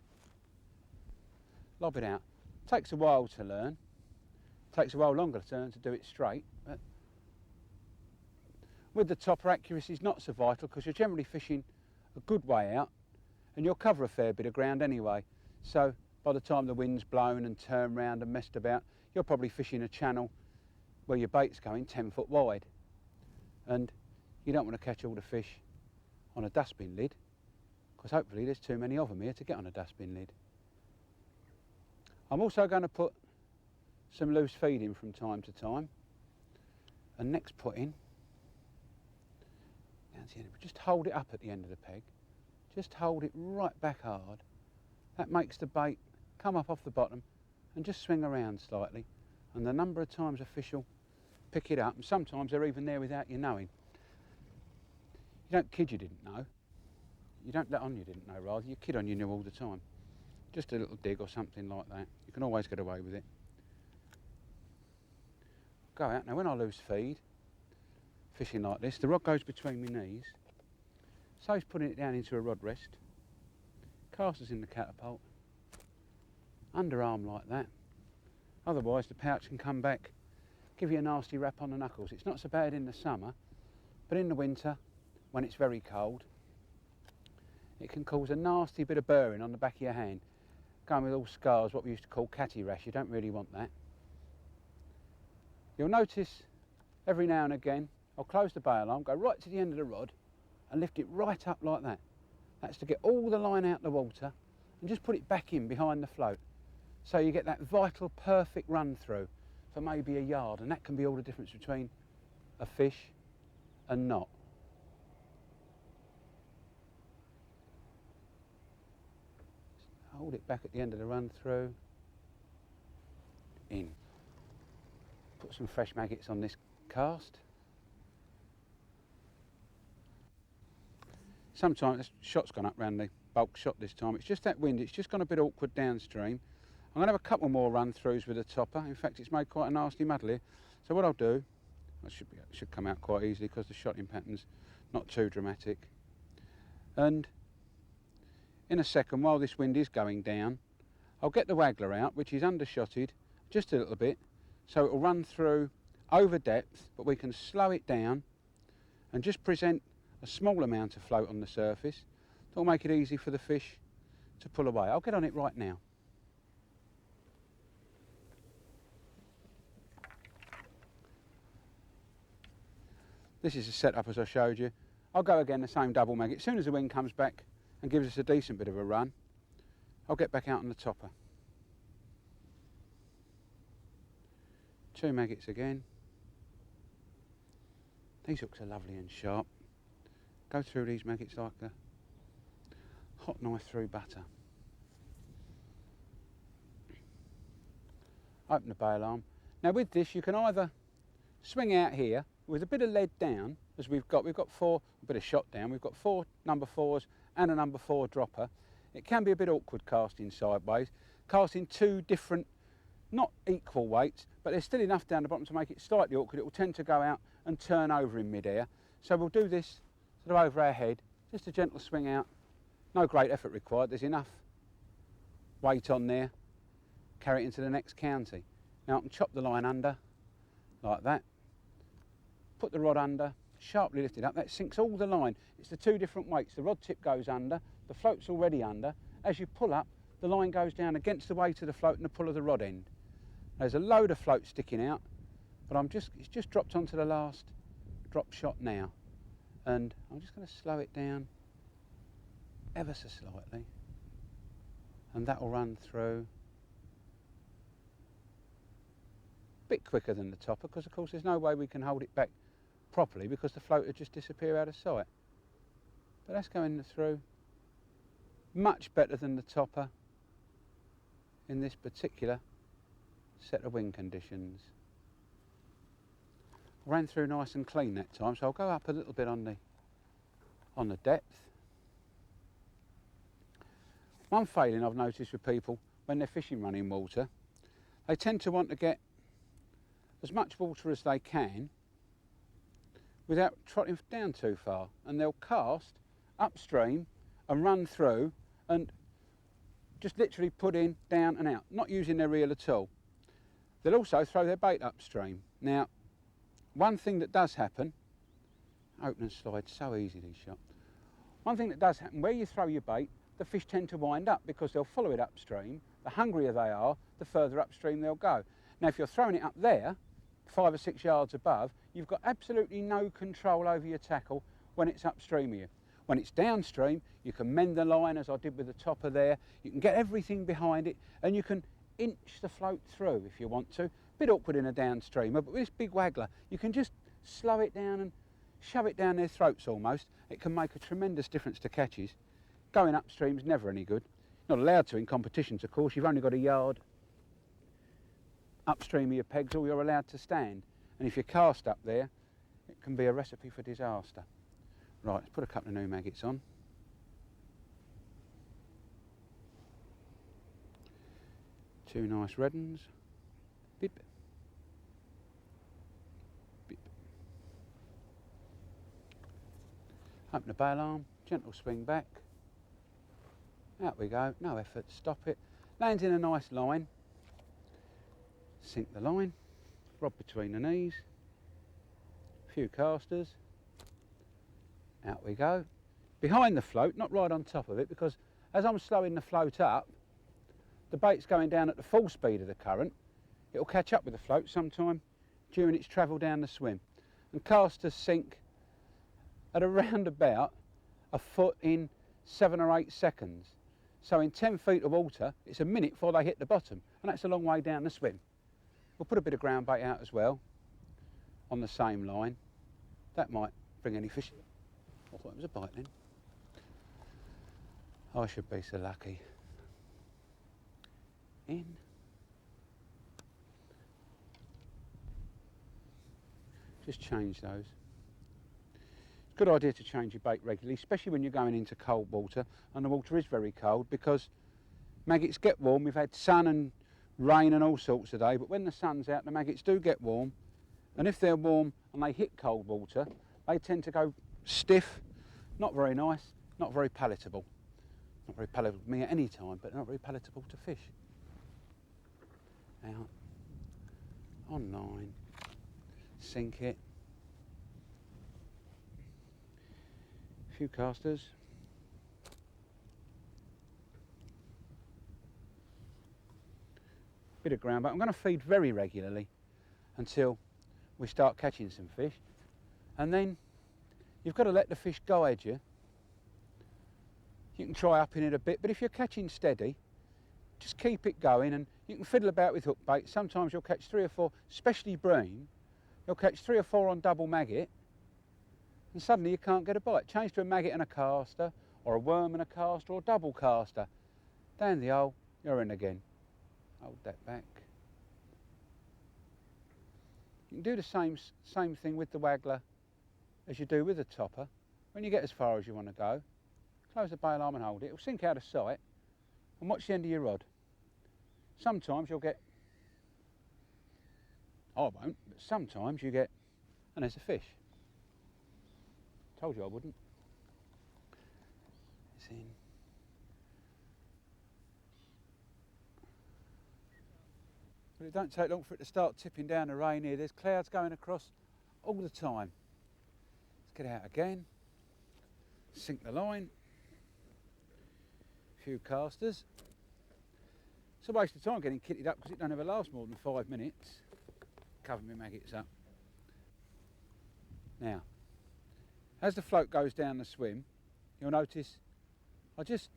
lob it out. Takes a while to learn. Takes a while longer to learn to do it straight. But with the topper, accuracy is not so vital because you're generally fishing a good way out and you'll cover a fair bit of ground anyway. So by the time the wind's blown and turned round and messed about, you're probably fishing a channel where your bait's going 10 foot wide. And you don't want to catch all the fish on a dustbin lid because hopefully there's too many of them here to get on a dustbin lid. I'm also going to put some loose feed in from time to time. And next putting, down to the end, just hold it up at the end of the peg. Just hold it right back hard. That makes the bait come up off the bottom and just swing around slightly. And the number of times a fish will pick it up, and sometimes they're even there without you knowing. You don't kid you didn't know. You don't let on you didn't know, rather. You kid on you knew all the time. Just a little dig or something like that. You can always get away with it. Go out. Now when I lose feed, fishing like this, the rod goes between my knees. So he's putting it down into a rod rest. Caster's in the catapult. Underarm like that. Otherwise the pouch can come back, give you a nasty rap on the knuckles. It's not so bad in the summer, but in the winter, when it's very cold, it can cause a nasty bit of burring on the back of your hand. Going with all scars, what we used to call catty rash. You don't really want that. You'll notice every now and again, I'll close the bail arm, go right to the end of the rod and lift it right up like that. That's to get all the line out the water and just put it back in behind the float. So you get that vital, perfect run through for maybe a yard, and that can be all the difference between a fish and not. Hold it back at the end of the run through, in. Put some fresh maggots on this cast. Sometimes the shot's gone up round the bulk shot this time. It's just that wind, it's just gone a bit awkward downstream. I'm going to have a couple more run throughs with the topper. In fact, it's made quite a nasty muddle here. So what I'll do, it should come out quite easily because the shotting pattern's not too dramatic. And in a second, while this wind is going down, I'll get the Waggler out, which is undershotted just a little bit, so it'll run through over depth, but we can slow it down and just present a small amount of float on the surface. That'll make it easy for the fish to pull away. I'll get on it right now. This is the setup as I showed you. I'll go again the same double maggot. As soon as the wind comes back and gives us a decent bit of a run, I'll get back out on the topper. 2 maggots again. These hooks are lovely and sharp. Go through these maggots like a hot knife through butter. Open the bail arm. Now with this you can either swing out here with a bit of lead down, as we've got 4, a bit of shot down, we've got 4 number 4s and a number 4 dropper. It can be a bit awkward casting sideways, casting 2 different, not equal weights, but there's still enough down the bottom to make it slightly awkward. It will tend to go out and turn over in mid-air. So we'll do this sort of over our head, just a gentle swing out, no great effort required, there's enough weight on there, carry it into the next county. Now I can chop the line under, like that, put the rod under, sharply lift it up, that sinks all the line. It's the 2 different weights, the rod tip goes under, the float's already under. As you pull up, the line goes down against the weight of the float and the pull of the rod end. There's a load of float sticking out, but it's just dropped onto the last drop shot now. And I'm just going to slow it down ever so slightly, and that will run through a bit quicker than the topper, because of course there's no way we can hold it back properly because the float would just disappear out of sight. But that's going through much better than the topper in this particular set of wind conditions. I ran through nice and clean that time, so I'll go up a little bit on the depth. One failing I've noticed with people when they're fishing running water, they tend to want to get as much water as they can without trotting down too far, and they'll cast upstream and run through and just literally put in, down and out, not using their reel at all. They'll also throw their bait upstream. Now, one thing that does happen, open and slide, so easy these shots. One thing that does happen, where you throw your bait, the fish tend to wind up because they'll follow it upstream. The hungrier they are, the further upstream they'll go. Now, if you're throwing it up there, 5 or 6 yards above, you've got absolutely no control over your tackle when it's upstream of you. When it's downstream, you can mend the line as I did with the topper there. You can get everything behind it, and you can inch the float through if you want to. Bit awkward in a downstreamer, but with this big waggler, you can just slow it down and shove it down their throats almost. It can make a tremendous difference to catches. Going upstream is never any good. Not allowed to in competitions, of course. You've only got a yard upstream of your pegs, or you're allowed to stand. And if you cast up there, it can be a recipe for disaster. Right, let's put a couple of new maggots on. Two nice red uns. Bip. Bip. Open the bail arm, gentle swing back. Out we go, no effort, stop it. Lands in a nice line. Sink the line, rod between the knees. A few casters. Out we go. Behind the float, not right on top of it, because as I'm slowing the float up, the bait's going down at the full speed of the current. It'll catch up with the float sometime during its travel down the swim. And casters sink at around about a foot in 7 or 8 seconds. So in 10 feet of water, it's a minute before they hit the bottom, and that's a long way down the swim. We'll put a bit of ground bait out as well on the same line. That might bring any fish. I thought it was a bite then. I should be so lucky. In. Just change those. It's a good idea to change your bait regularly, especially when you're going into cold water, and the water is very cold, because maggots get warm. We've had sun and rain and all sorts today, but when the sun's out, the maggots do get warm, and if they're warm and they hit cold water, they tend to go stiff, not very nice, not very palatable. Not very palatable to me at any time, but not very palatable to fish. Out, on line, sink it. A few casters. Bit of ground bait. I'm going to feed very regularly until we start catching some fish, and then you've got to let the fish guide you. You can try upping it a bit, but if you're catching steady, just keep it going, and you can fiddle about with hook bait. Sometimes you'll catch 3 or 4, especially bream, you'll catch 3 or 4 on double maggot, and suddenly you can't get a bite. Change to a maggot and a caster, or a worm and a caster, or double caster. Down the hole, you're in again. Hold that back. You can do the same thing with the waggler as you do with the topper. When you get as far as you want to go, close the bail arm and hold it. It'll sink out of sight, and watch the end of your rod. Sometimes you'll get, I won't, but sometimes you get, and there's a fish. Told you I wouldn't. It's in. But it don't take long for it to start tipping down the rain here. There's clouds going across all the time. Let's get out again. Sink the line. A few casters. It's a waste of time getting kitted up because it don't ever last more than 5 minutes. Cover my maggots up. Now, as the float goes down the swim, you'll notice I just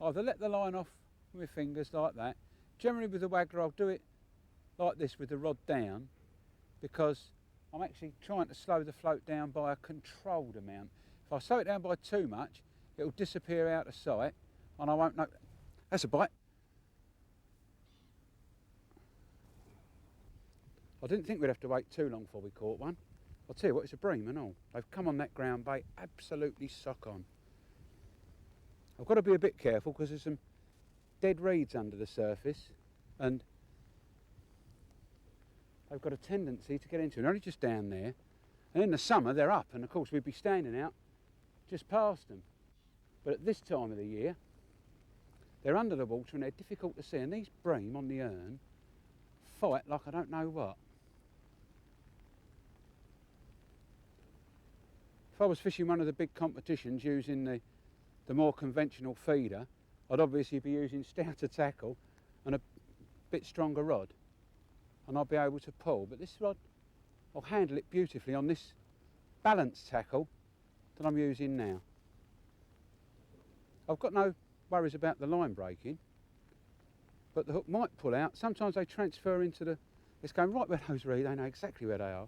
either let the line off with my fingers like that. Generally with the waggler I'll do it like this with the rod down, because I'm actually trying to slow the float down by a controlled amount. If I slow it down by too much, it'll disappear out of sight and I won't know. That's a bite. I didn't think we'd have to wait too long before we caught one. I'll tell you what, it's a bream and all. They've come on that ground bait absolutely sock on. I've got to be a bit careful because there's some dead reeds under the surface and they've got a tendency to get into it. Only just down there, And in the summer they're up, and of course we'd be standing out just past them. But at this time of the year, they're under the water and they're difficult to see, and these bream on the Erne fight like I don't know what. If I was fishing one of the big competitions using the more conventional feeder, I'd obviously be using stouter tackle and a bit stronger rod, and I'd be able to pull. But this rod, I'll handle it beautifully on this balanced tackle that I'm using now. I've got no worries about the line breaking, but the hook might pull out. Sometimes they transfer into the, it's going right where those reeds, they know exactly where they are.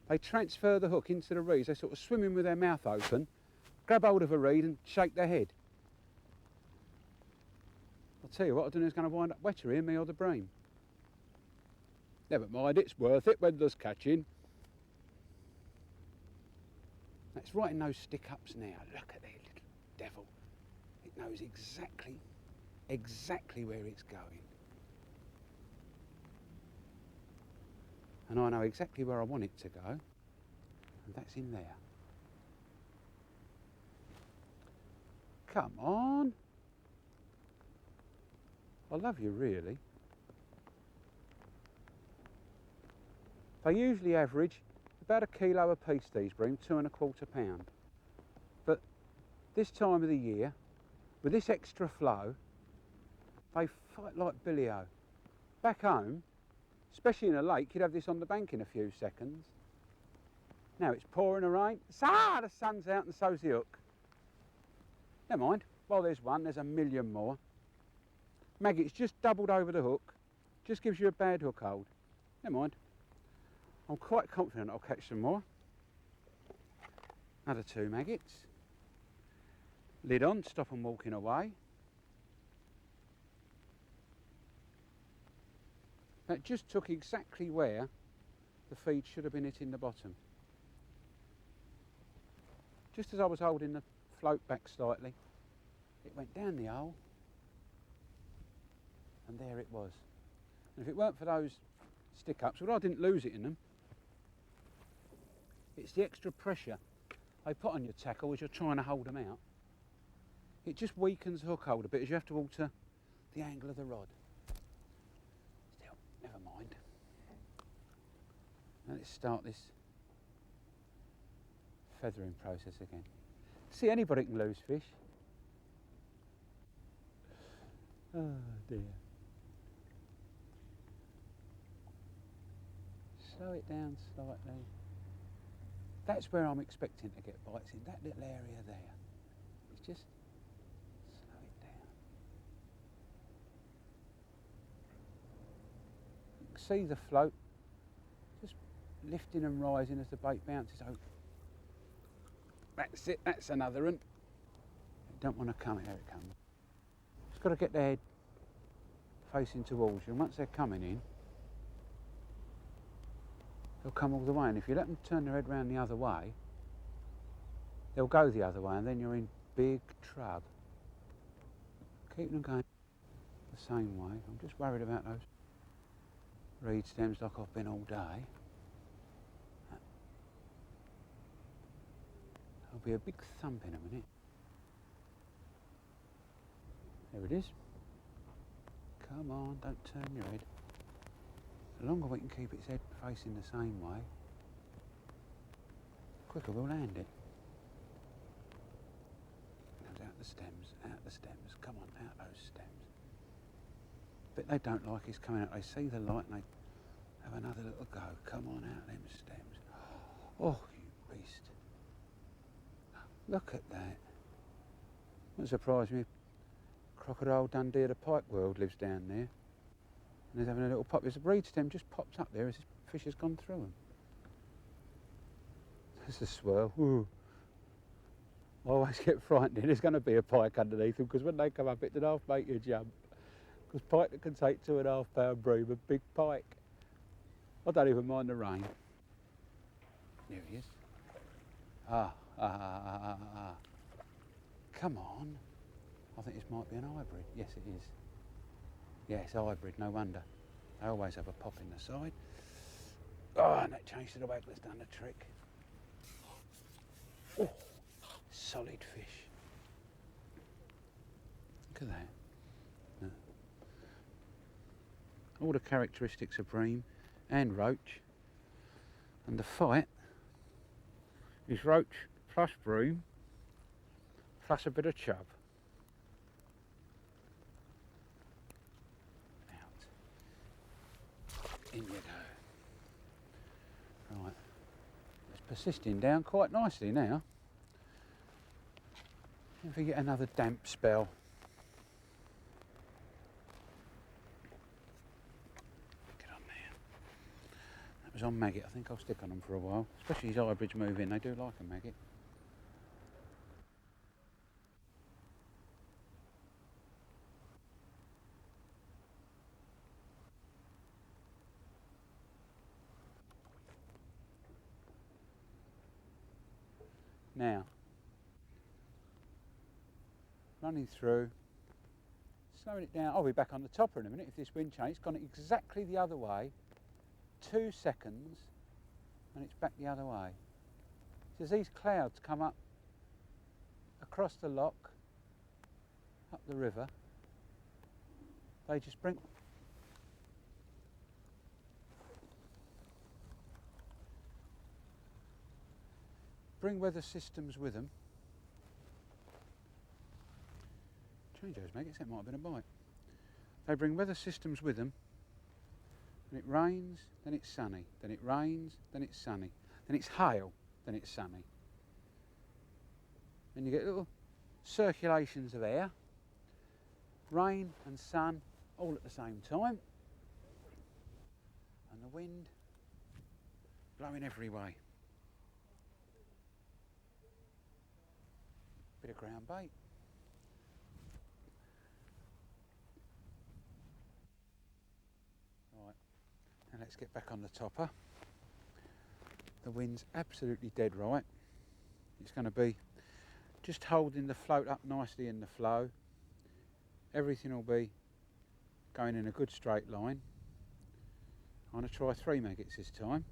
They transfer the hook into the reeds, they sort of swim in with their mouth open, grab hold of a reed and shake their head. I'll tell you what, I don't know who's going to wind up wetter here, me or the bream. Never mind, it's worth it when there's catching. That's right in those stick-ups now. Look at that little devil. It knows exactly where it's going. And I know exactly where I want it to go. And that's in there. Come on. I love you, really. They usually average about 1 kilo a piece, these bream, 2 1/4 pound. But this time of the year, with this extra flow, they fight like billy-o. Back home, especially in a lake, you'd have this on the bank in a few seconds. Now it's pouring the rain. The sun's out and so's the hook. Never mind, while there's one, there's a million more. Maggot's just doubled over the hook, just gives you a bad hook hold. Never mind. I'm quite confident I'll catch some more. Another 2 maggots. Lid on, stop them walking away. That just took exactly where the feed should have been hitting the bottom. Just as I was holding the float back slightly, it went down the hole, and there it was. And if it weren't for those stick-ups, well, I didn't lose it in them. It's the extra pressure they put on your tackle as you're trying to hold them out. It just weakens the hook hold a bit as you have to alter the angle of the rod. Still, never mind. Now let's start this feathering process again. See, anybody can lose fish. Oh dear. Slow it down slightly. That's where I'm expecting to get bites, in that little area there. It's just slow it down. You can see the float just lifting and rising as the bait bounces over. That's it, that's another one. You don't want to come, there it comes. Just got to get their head facing towards you, and once they're coming in, they'll come all the way, and if you let them turn their head round the other way, they'll go the other way, and then you're in big trouble. Keep them going the same way. I'm just worried about those reed stems like I've been all day. There'll be a big thump in a minute. There it is. Come on, don't turn your head. The longer we can keep its head facing the same way, the quicker we'll land it. Comes out the stems, out the stems. Come on, out those stems. But they don't like it's coming out. They see the light and they have another little go. Come on, out them stems. Oh, you beast. Look at that. Wouldn't surprise me if Crocodile Dundee of the pike world lives down there. And he's having a little pop. There's a reed stem just popped up there as this fish has gone through them. There's a swirl. Ooh. I always get frightened. There's going to be a pike underneath them, because when they come up, it can half make you jump. Because pike that can take 2.5 pound bream, a big pike. I don't even mind the rain. There he is. Come on. I think this might be an hybrid. Yes, it is. Yeah, it's a hybrid, no wonder. They always have a pop in the side. Oh, and that change to the Waggler's done the trick. Oh, solid fish. Look at that. No. All the characteristics of bream and roach. And the fight is roach plus bream plus a bit of chub. Out. In you go. Right. It's persisting down quite nicely now. If we get another damp spell. Get on there. That was on maggot. I think I'll stick on them for a while. Especially these hybrids move in. They do like a maggot. Now, running through, slowing it down. I'll be back on the topper in a minute if this wind change. It's gone exactly the other way, 2 seconds, and it's back the other way. So as these clouds come up across the lock, up the river, they just bring weather systems with them. Change those maggots, that might have been a bite. They bring weather systems with them, and it rains, then it's sunny, then it rains, then it's sunny, then it's hail, then it's sunny. And you get little circulations of air, rain and sun all at the same time, and the wind blowing every way. Bit of ground bait. Right, now let's get back on the topper. The wind's absolutely dead right. It's going to be just holding the float up nicely in the flow. Everything will be going in a good straight line. I'm going to try 3 maggots this time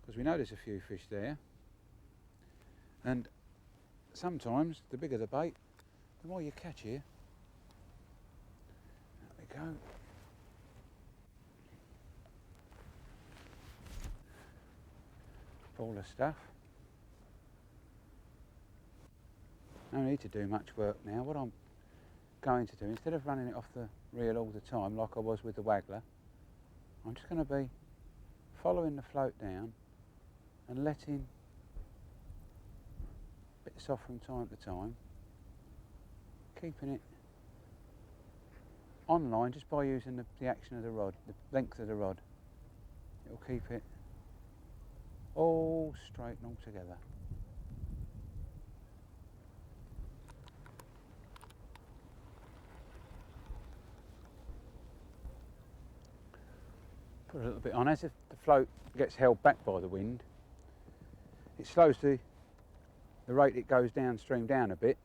because we know there's a few fish there, and sometimes the bigger the bait, the more you catch here. There we go. Ball of stuff. No need to do much work now. What I'm going to do, instead of running it off the reel all the time like I was with the Waggler, I'm just going to be following the float down and letting bits off from time to time, keeping it on line just by using the action of the rod, the length of the rod. It'll keep it all straight and all together. Put a little bit on. As if the float gets held back by the wind, it slows the rate it goes downstream down a bit,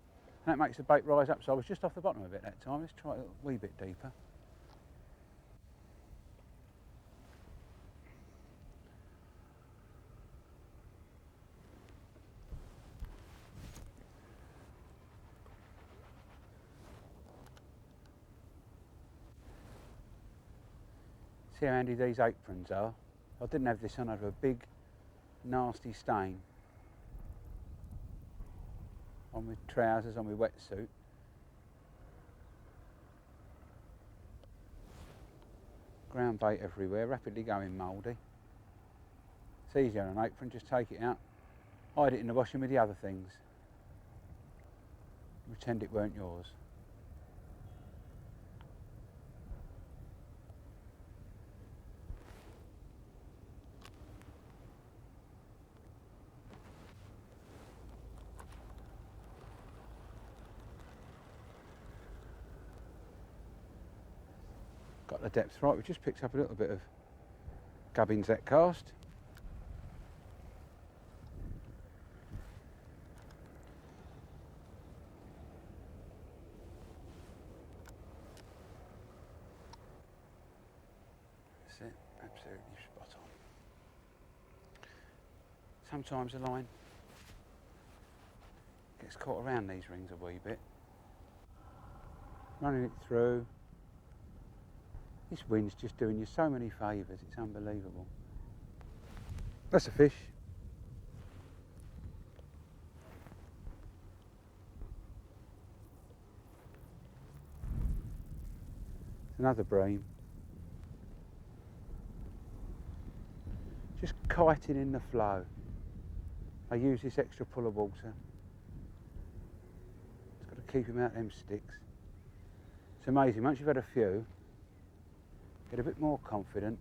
and that makes the bait rise up. So I was just off the bottom of it that time. Let's try it a wee bit deeper. See how handy these aprons are. I didn't have this on over a big nasty stain on my trousers, on my wetsuit. Ground bait everywhere, rapidly going mouldy. It's easier on an apron, just take it out, hide it in the washing with the other things. Pretend it weren't yours. Got the depth right. We just picked up a little bit of gubbins that cast. That's it, absolutely spot on. Sometimes a line gets caught around these rings a wee bit. Running it through. This wind's just doing you so many favours, it's unbelievable. That's a fish. Another bream. Just kiting in the flow. I use this extra pull of water. Just got to keep him out of them sticks. It's amazing, once you've had a few, get a bit more confident.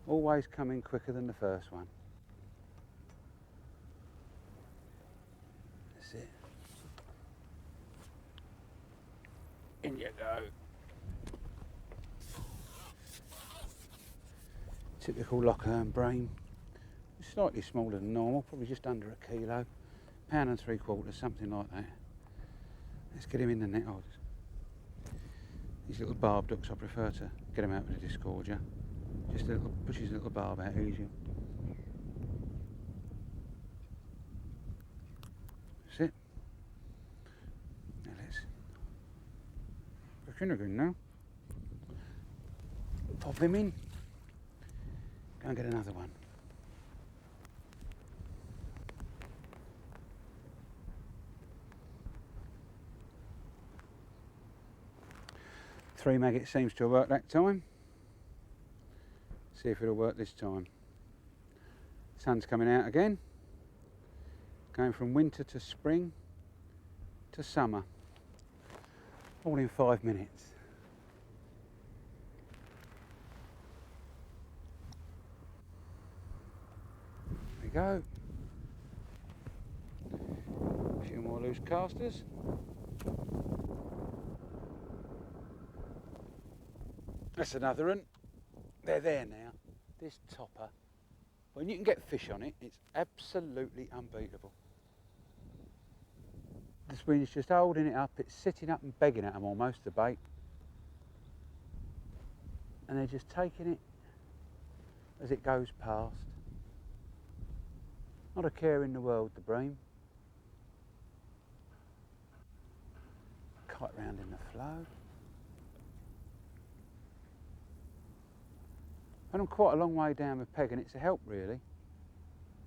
Always coming quicker than the first one. That's it. In you go. Typical Lockern bream. Slightly smaller than normal, probably just under a kilo. £1 3/4, something like that. Let's get him in the net. Oh, these little barb ducks, I prefer to get them out with a disgorger. Just a little, push his little barb out easy. That's it. Now let's look in again now. Pop him in. Go and get another one. Three maggots seems to have worked that time. See if it'll work this time. Sun's coming out again. Going from winter to spring to summer. All in 5 minutes. There we go. A few more loose casters. That's another one. They're there now. This topper, when you can get fish on it, it's absolutely unbeatable. This wind's just holding it up, it's sitting up and begging at them almost, the bait. And they're just taking it as it goes past. Not a care in the world, the bream. Kite round in the flow. And I'm quite a long way down with peg, and it's a help really,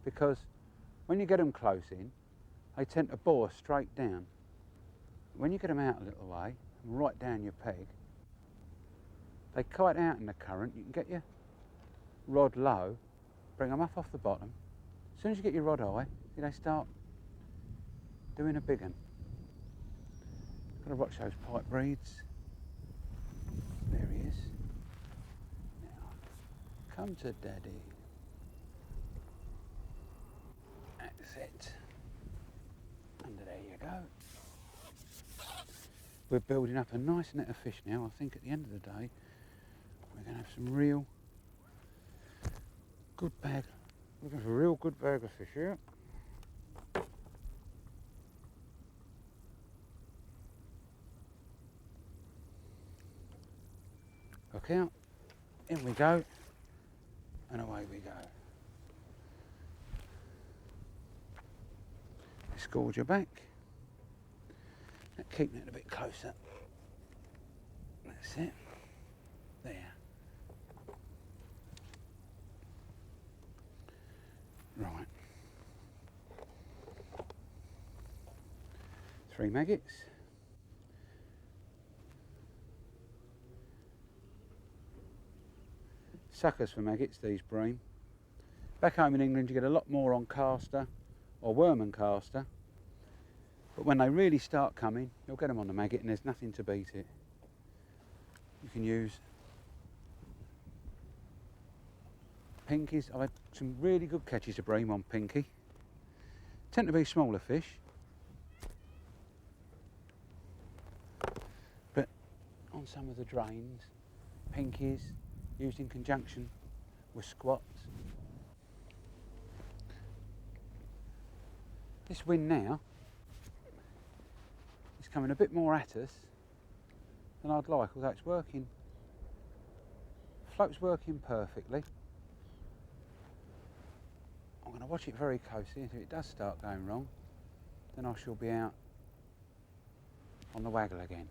because when you get them close in, they tend to bore straight down. When you get them out a little way, and right down your peg, they kite out in the current. You can get your rod low, bring them up off the bottom. As soon as you get your rod high, they start doing a big one. Got to watch those pipe breeds. There he is. Come to Daddy. That's it. And there you go. We're building up a nice net of fish now. I think at the end of the day, we're going to have some real good bag. Looking for a real good bag of fish here. Look out. In we go. And away we go. Disgorge your back. Keep it a bit closer. That's it. There. Right. 3 maggots. Suckers for maggots, these bream. Back home in England you get a lot more on caster or worm and caster, but when they really start coming you'll get them on the maggot and there's nothing to beat it. You can use pinkies. I've had some really good catches of bream on pinky. Tend to be smaller fish, but on some of the drains, pinkies used in conjunction with squats. This wind now is coming a bit more at us than I'd like, although it's working. Float's working perfectly. I'm going to I'll watch it very closely, and if it does start going wrong, then I shall be out on the Waggler again.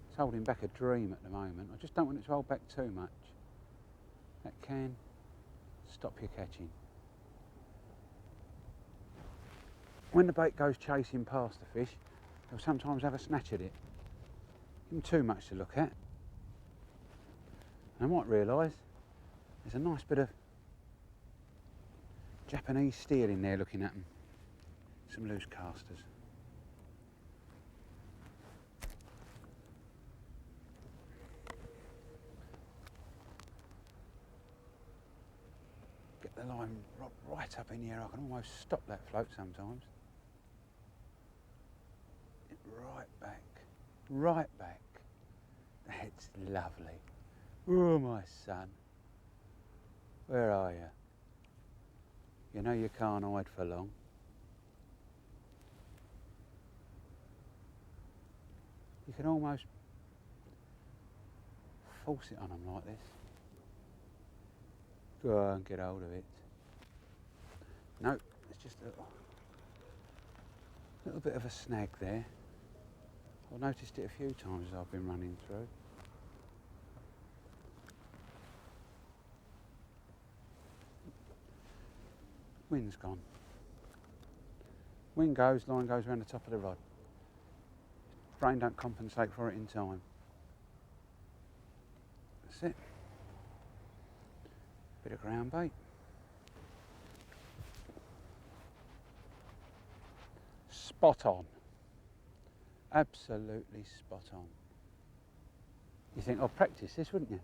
It's holding back a dream at the moment. I just don't want it to hold back too much. That can stop your catching. When the bait goes chasing past the fish, they'll sometimes have a snatch at it. Give them too much to look at. And I might realise there's a nice bit of Japanese steel in there looking at them. Some loose casters. Get the line right up in the air. I can almost stop that float sometimes. Right back. That's lovely. Oh, my son. Where are you? You know you can't hide for long. You can almost force it on them like this. Go on, get hold of it. No, it's just a little bit of a snag there. I've noticed it a few times as I've been running through. Wind's gone. Wind goes, line goes around the top of the rod. Brain don't compensate for it in time. That's it. Bit of ground bait. Spot on. Absolutely spot on. You think, I'll practice this, wouldn't you?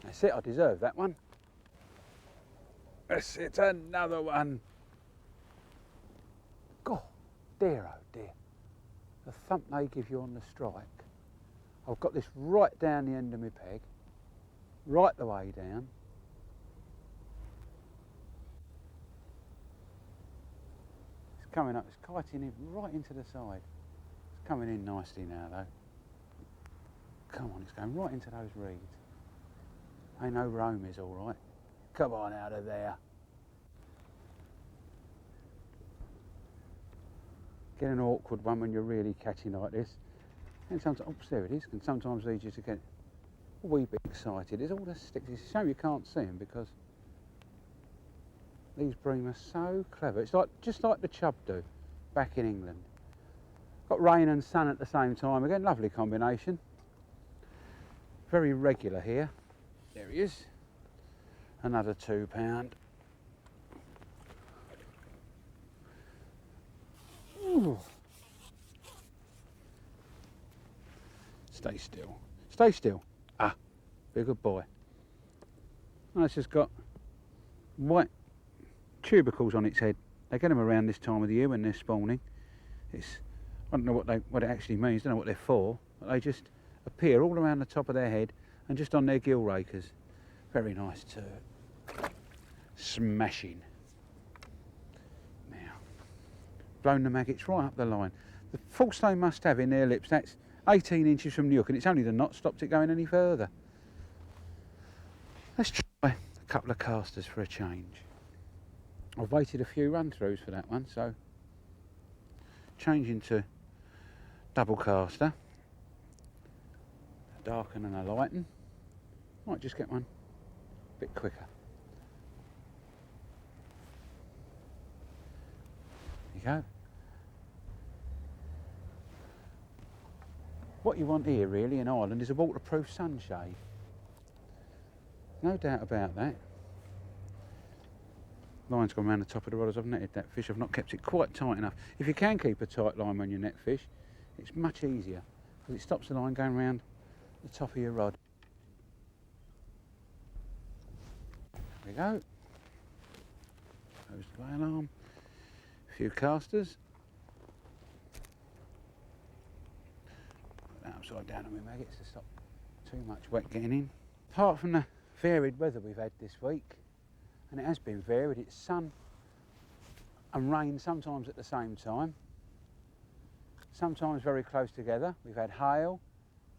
That's it, I deserve that one. That's it, another one. God, dear oh dear. The thump they give you on the strike. I've got this right down the end of my peg, right the way down. It's coming up, it's kiting in right into the side. It's coming in nicely now though. Come on, it's going right into those reeds. Ain't no roamies, all right. Come on out of there. Get an awkward one when you're really catching like this. And sometimes, oh, there it is, can sometimes lead you to get a wee bit excited. It's all the sticks. It's a shame you can't see them because these bream are so clever. It's like just like the chub do back in England. Got rain and sun at the same time. Again, lovely combination. Very regular here. There he is. Another £2. Ooh. Stay still. Stay still. Ah, be a good boy. Oh, it's just got white tubercles on its head. They get them around this time of the year when they're spawning. I don't know what it actually means. Don't know what they're for. But they just appear all around the top of their head and just on their gill rakers. Very nice too. Smashing. Now, blown the maggots right up the line. The force they must have in their lips, that's 18 inches from the hook, and it's only the knot stopped it going any further. Let's try a couple of casters for a change. I've waited a few run-throughs for that one, so changing to double caster. A darken and a lighten. Might just get one a bit quicker. There you go. What you want here really in Ireland is a waterproof sunshade. No doubt about that. Line's gone around the top of the rod as I've netted that fish. I've not kept it quite tight enough. If you can keep a tight line when you net fish, it's much easier because it stops the line going around the top of your rod. There we go. Close the bail arm. A few casters. Put that upside down on my maggots to stop too much wet getting in. Apart from the varied weather we've had this week, and it has been varied, it's sun and rain sometimes at the same time, sometimes very close together. We've had hail,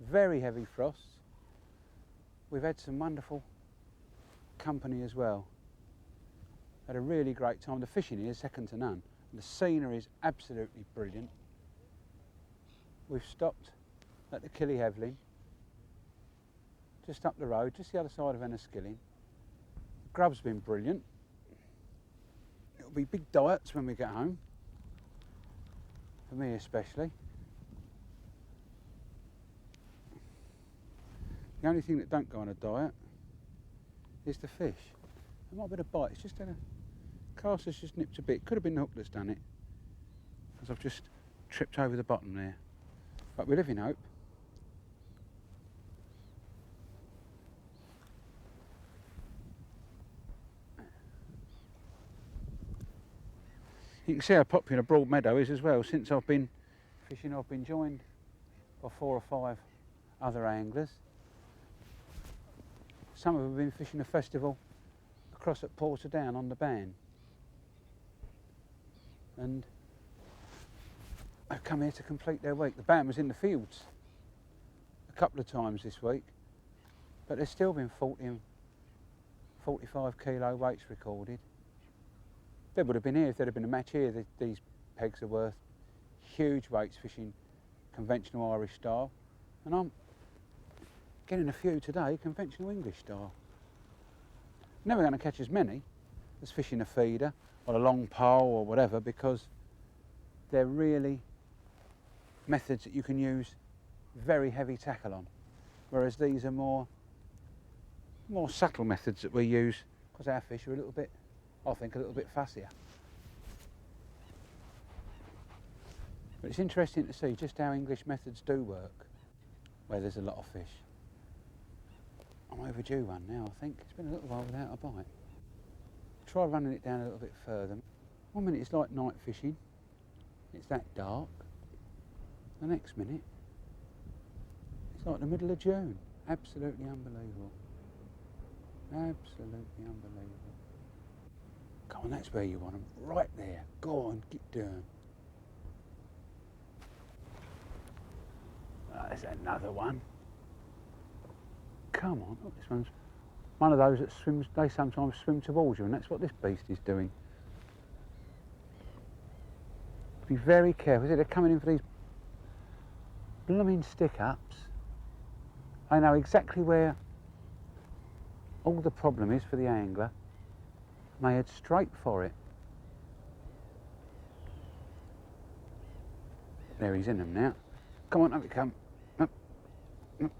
very heavy frosts. We've had some wonderful company as well. Had a really great time. The fishing here is second to none. The scenery is absolutely brilliant. We've stopped at the Killyhevlin, just up the road, just the other side of Enniskillen. Grub's been brilliant. It'll be big diets when we get home, for me especially. The only thing that don't go on a diet is the fish. There might be a bite, it's just a cast has just nipped a bit. Could have been the hook that's done it, because I've just tripped over the bottom there. But we live in hope. You can see how popular Broad Meadow is as well. Since I've been fishing, I've been joined by 4 or 5 other anglers. Some of them have been fishing a festival across at Portadown on the Ban. And they've come here to complete their week. The Ban was in the fields a couple of times this week, but there's still been 40 and 45 kilo weights recorded. They would have been here if there'd have been a match here. These pegs are worth huge weights fishing conventional Irish style, and I'm getting a few today conventional English style. Never going to catch as many as fishing a feeder or a long pole or whatever, because they're really methods that you can use very heavy tackle on, whereas these are more subtle methods that we use because our fish are a little bit, I think, a little bit fussier. But it's interesting to see just how English methods do work where there's a lot of fish. I'm overdue one now, I think. It's been a little while without a bite. Try running it down a little bit further. 1 minute it's like night fishing, it's that dark. The next minute it's like the middle of June. Absolutely unbelievable. Absolutely unbelievable. Come on, that's where you want them, right there. Go on, get down. There's another one. Come on, look, this one's one of those that swims, they sometimes swim towards you, and that's what this beast is doing. Be very careful, they're coming in for these blooming stick-ups. I know exactly where all the problem is for the angler. They head straight for it. There, he's in them now. Come on, up you come. Up. Up.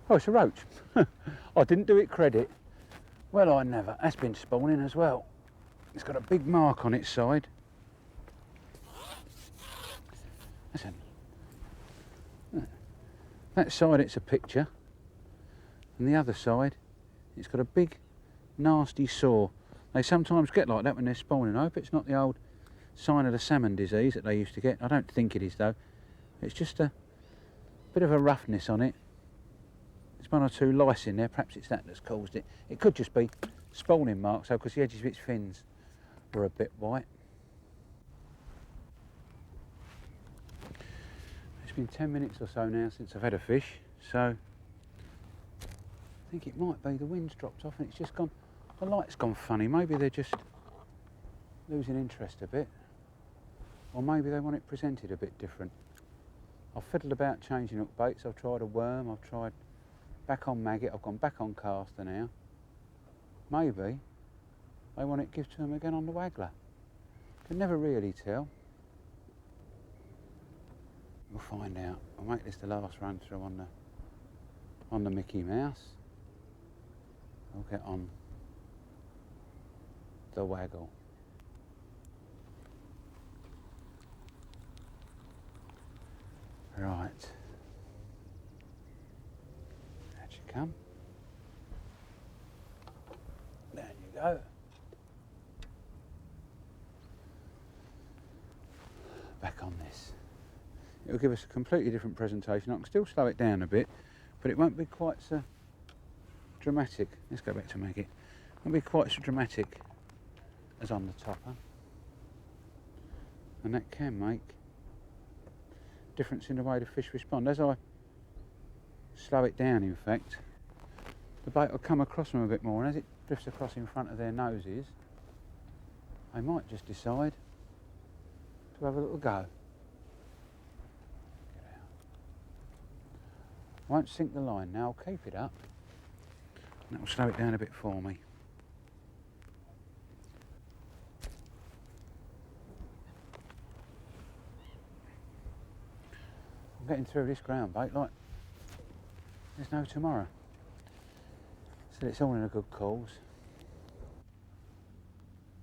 Oh, it's a roach. I didn't do it credit. Well, I never. That's been spawning as well. It's got a big mark on its side. Listen. That side it's a picture, and the other side it's got a big nasty sore. They sometimes get like that when they're spawning. I hope it's not the old sign of the salmon disease that they used to get. I don't think it is though. It's just a bit of a roughness on it. There's 1 or 2 lice in there, perhaps it's that that's caused it. It could just be spawning marks though, because the edges of its fins were a bit white. It's been 10 minutes or so now since I've had a fish, so I think it might be the wind's dropped off and it's just gone, the light's gone funny. Maybe they're just losing interest a bit, or maybe they want it presented a bit different. I've fiddled about changing hook baits. I've tried a worm, I've tried back on maggot, I've gone back on caster now. Maybe they want it give to them again on the Waggler. Can never really tell. We'll find out. I'll make this the last run through on the Mickey Mouse. I'll get on the Waggle. Right. There you come. There you go. Back on this. It'll give us a completely different presentation. I can still slow it down a bit, but it won't be quite so dramatic. Let's go back to Maggot. Won't be quite so dramatic as on the topper, and that can make a difference in the way the fish respond. As I slow it down, in fact, the bait will come across them a bit more, and as it drifts across in front of their noses, they might just decide to have a little go. Get out. I won't sink the line now, I'll keep it up, and that will slow it down a bit for me. I'm getting through this ground bait like there's no tomorrow. So it's all in a good cause.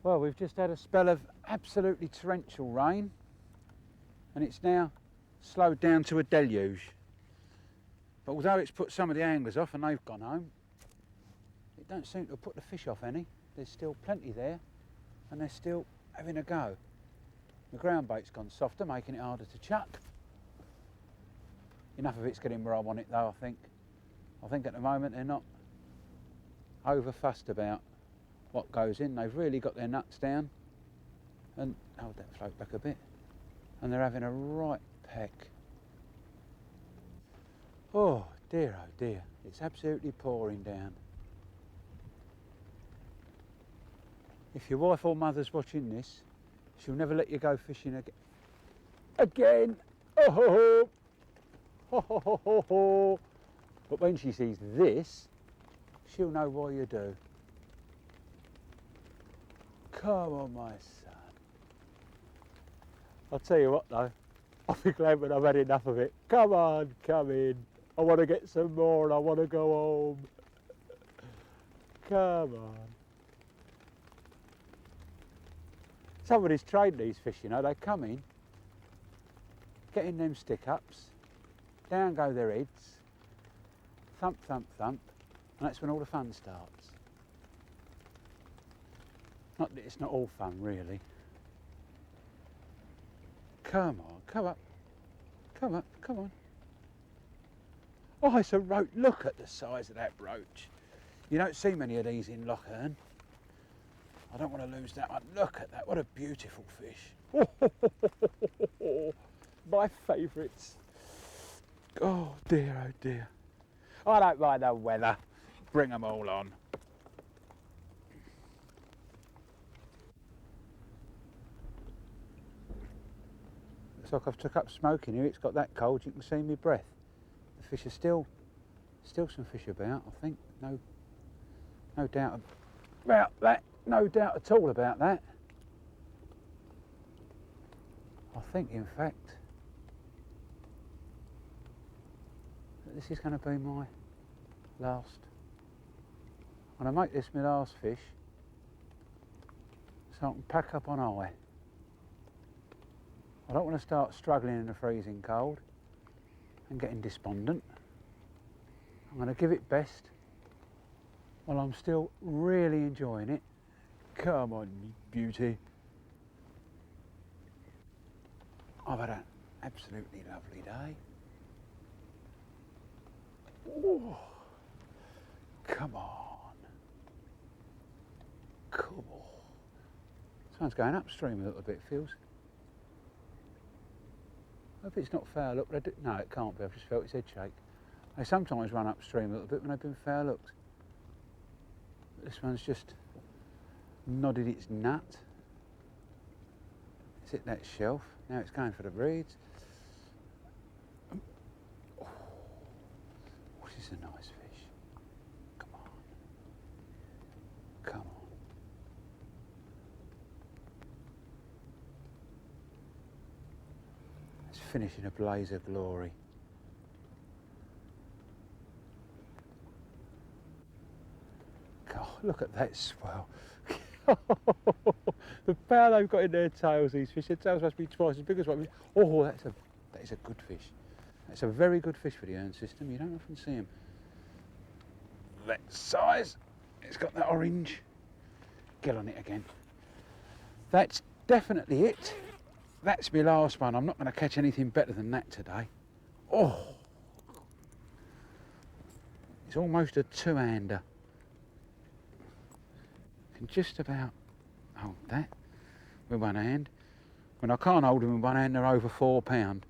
Well, we've just had a spell of absolutely torrential rain, and it's now slowed down to a deluge. But although it's put some of the anglers off and they've gone home, it don't seem to have put the fish off any. There's still plenty there, and they're still having a go. The ground bait's gone softer, making it harder to chuck. Enough of it's getting where I want it though, I think. I think at the moment they're not over fussed about what goes in. They've really got their nuts down, and hold that float back a bit, and they're having a right peck. Oh dear, it's absolutely pouring down. If your wife or mother's watching this, she'll never let you go fishing again. Oh ho ho, ho ho ho ho ho. But when she sees this, she'll know why you do. Come on, my son. I'll tell you what though, I'll be glad when I've had enough of it. Come on, come in. I want to get some more and I want to go home. Come on. Somebody's trained these fish, you know. They come in, get in them stick-ups, down go their heads, thump, thump, thump, and that's when all the fun starts. Not that it's not all fun, really. Come on, come up, come up, come on. Oh, it's a roach. Look at the size of that roach. You don't see many of these in Lochern. I don't want to lose that one. Look at that, what a beautiful fish. My favourites. Oh dear, oh dear. I don't mind the weather. Bring them all on. Looks like I've took up smoking here. It's got that cold you can see my breath. The fish are still some fish about, I think. No doubt about that. No doubt at all about that. I think, in fact, that this is going to be my last. I'm going to make this my last fish so I can pack up on eye. I don't want to start struggling in the freezing cold and getting despondent. I'm going to give it best while I'm still really enjoying it. Come on, you beauty. I've had an absolutely lovely day. Oh, come on. Cool. Someone's going upstream a little bit, feels. I hope it's not foul looked. No, it can't be. I've just felt its head shake. They sometimes run upstream a little bit when they've been foul looked. But this one's just nodded its nut. It's hit that shelf. Now it's going for the reeds. Oh, this is a nice fish. Come on. Come on. Let's finish in a blaze of glory. God, look at that swell. The power they've got in their tails, these fish. Their tails must be twice as big as one. Oh, that is a good fish. That's a very good fish for the Ern system. You don't often see them that size. It's got that orange gill on it again. That's definitely it. That's my last one. I'm not going to catch anything better than that today. Oh, it's almost a two-hander. can just about hold that with one hand. When I can't hold them with one hand, they're over £4.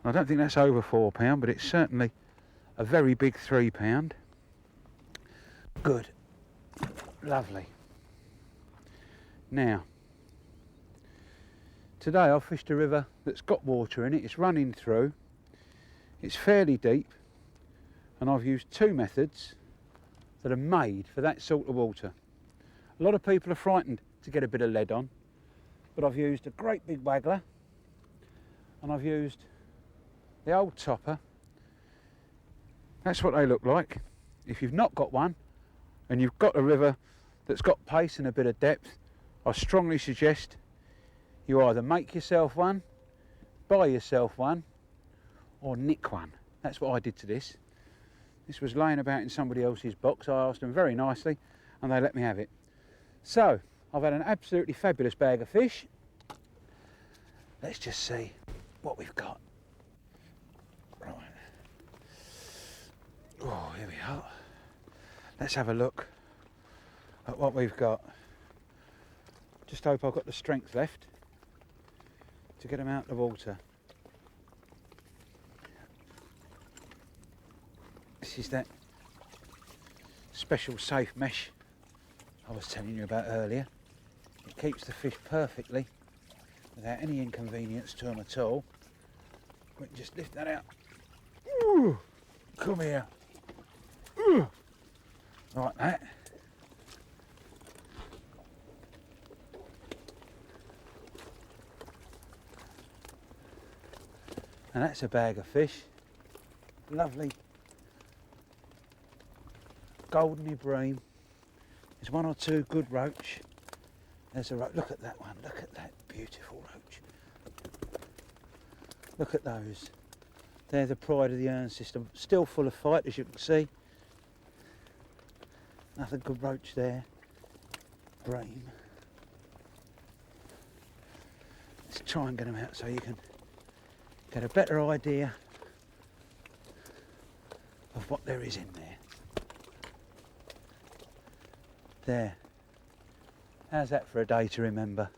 I don't think that's over £4, but it's certainly a very big £3. Good. Lovely. Now, today I've fished a river that's got water in it. It's running through. It's fairly deep, and I've used two methods that are made for that sort of water. A lot of people are frightened to get a bit of lead on, but I've used a great big waggler, and I've used the old topper. That's what they look like. If you've not got one and you've got a river that's got pace and a bit of depth, I strongly suggest you either make yourself one, buy yourself one, or nick one. That's what I did to this. This was laying about in somebody else's box. I asked them very nicely and they let me have it. So I've had an absolutely fabulous bag of fish. Let's just see what we've got. Right. Oh, here we are. Let's have a look at what we've got. Just hope I've got the strength left to get them out of the water. This is that special safe mesh I was telling you about earlier. It keeps the fish perfectly without any inconvenience to them at all. We can just lift that out. Ooh, come here. Ooh, like that. And that's a bag of fish. Lovely goldeny bream. There's one or two good roach. There's a roach. Look at that one. Look at that beautiful roach. Look at those. They're the pride of the urn system. Still full of fight, as you can see. Another good roach there. Bream. Let's try and get them out so you can get a better idea of what there is in there. There. How's that for a day to remember?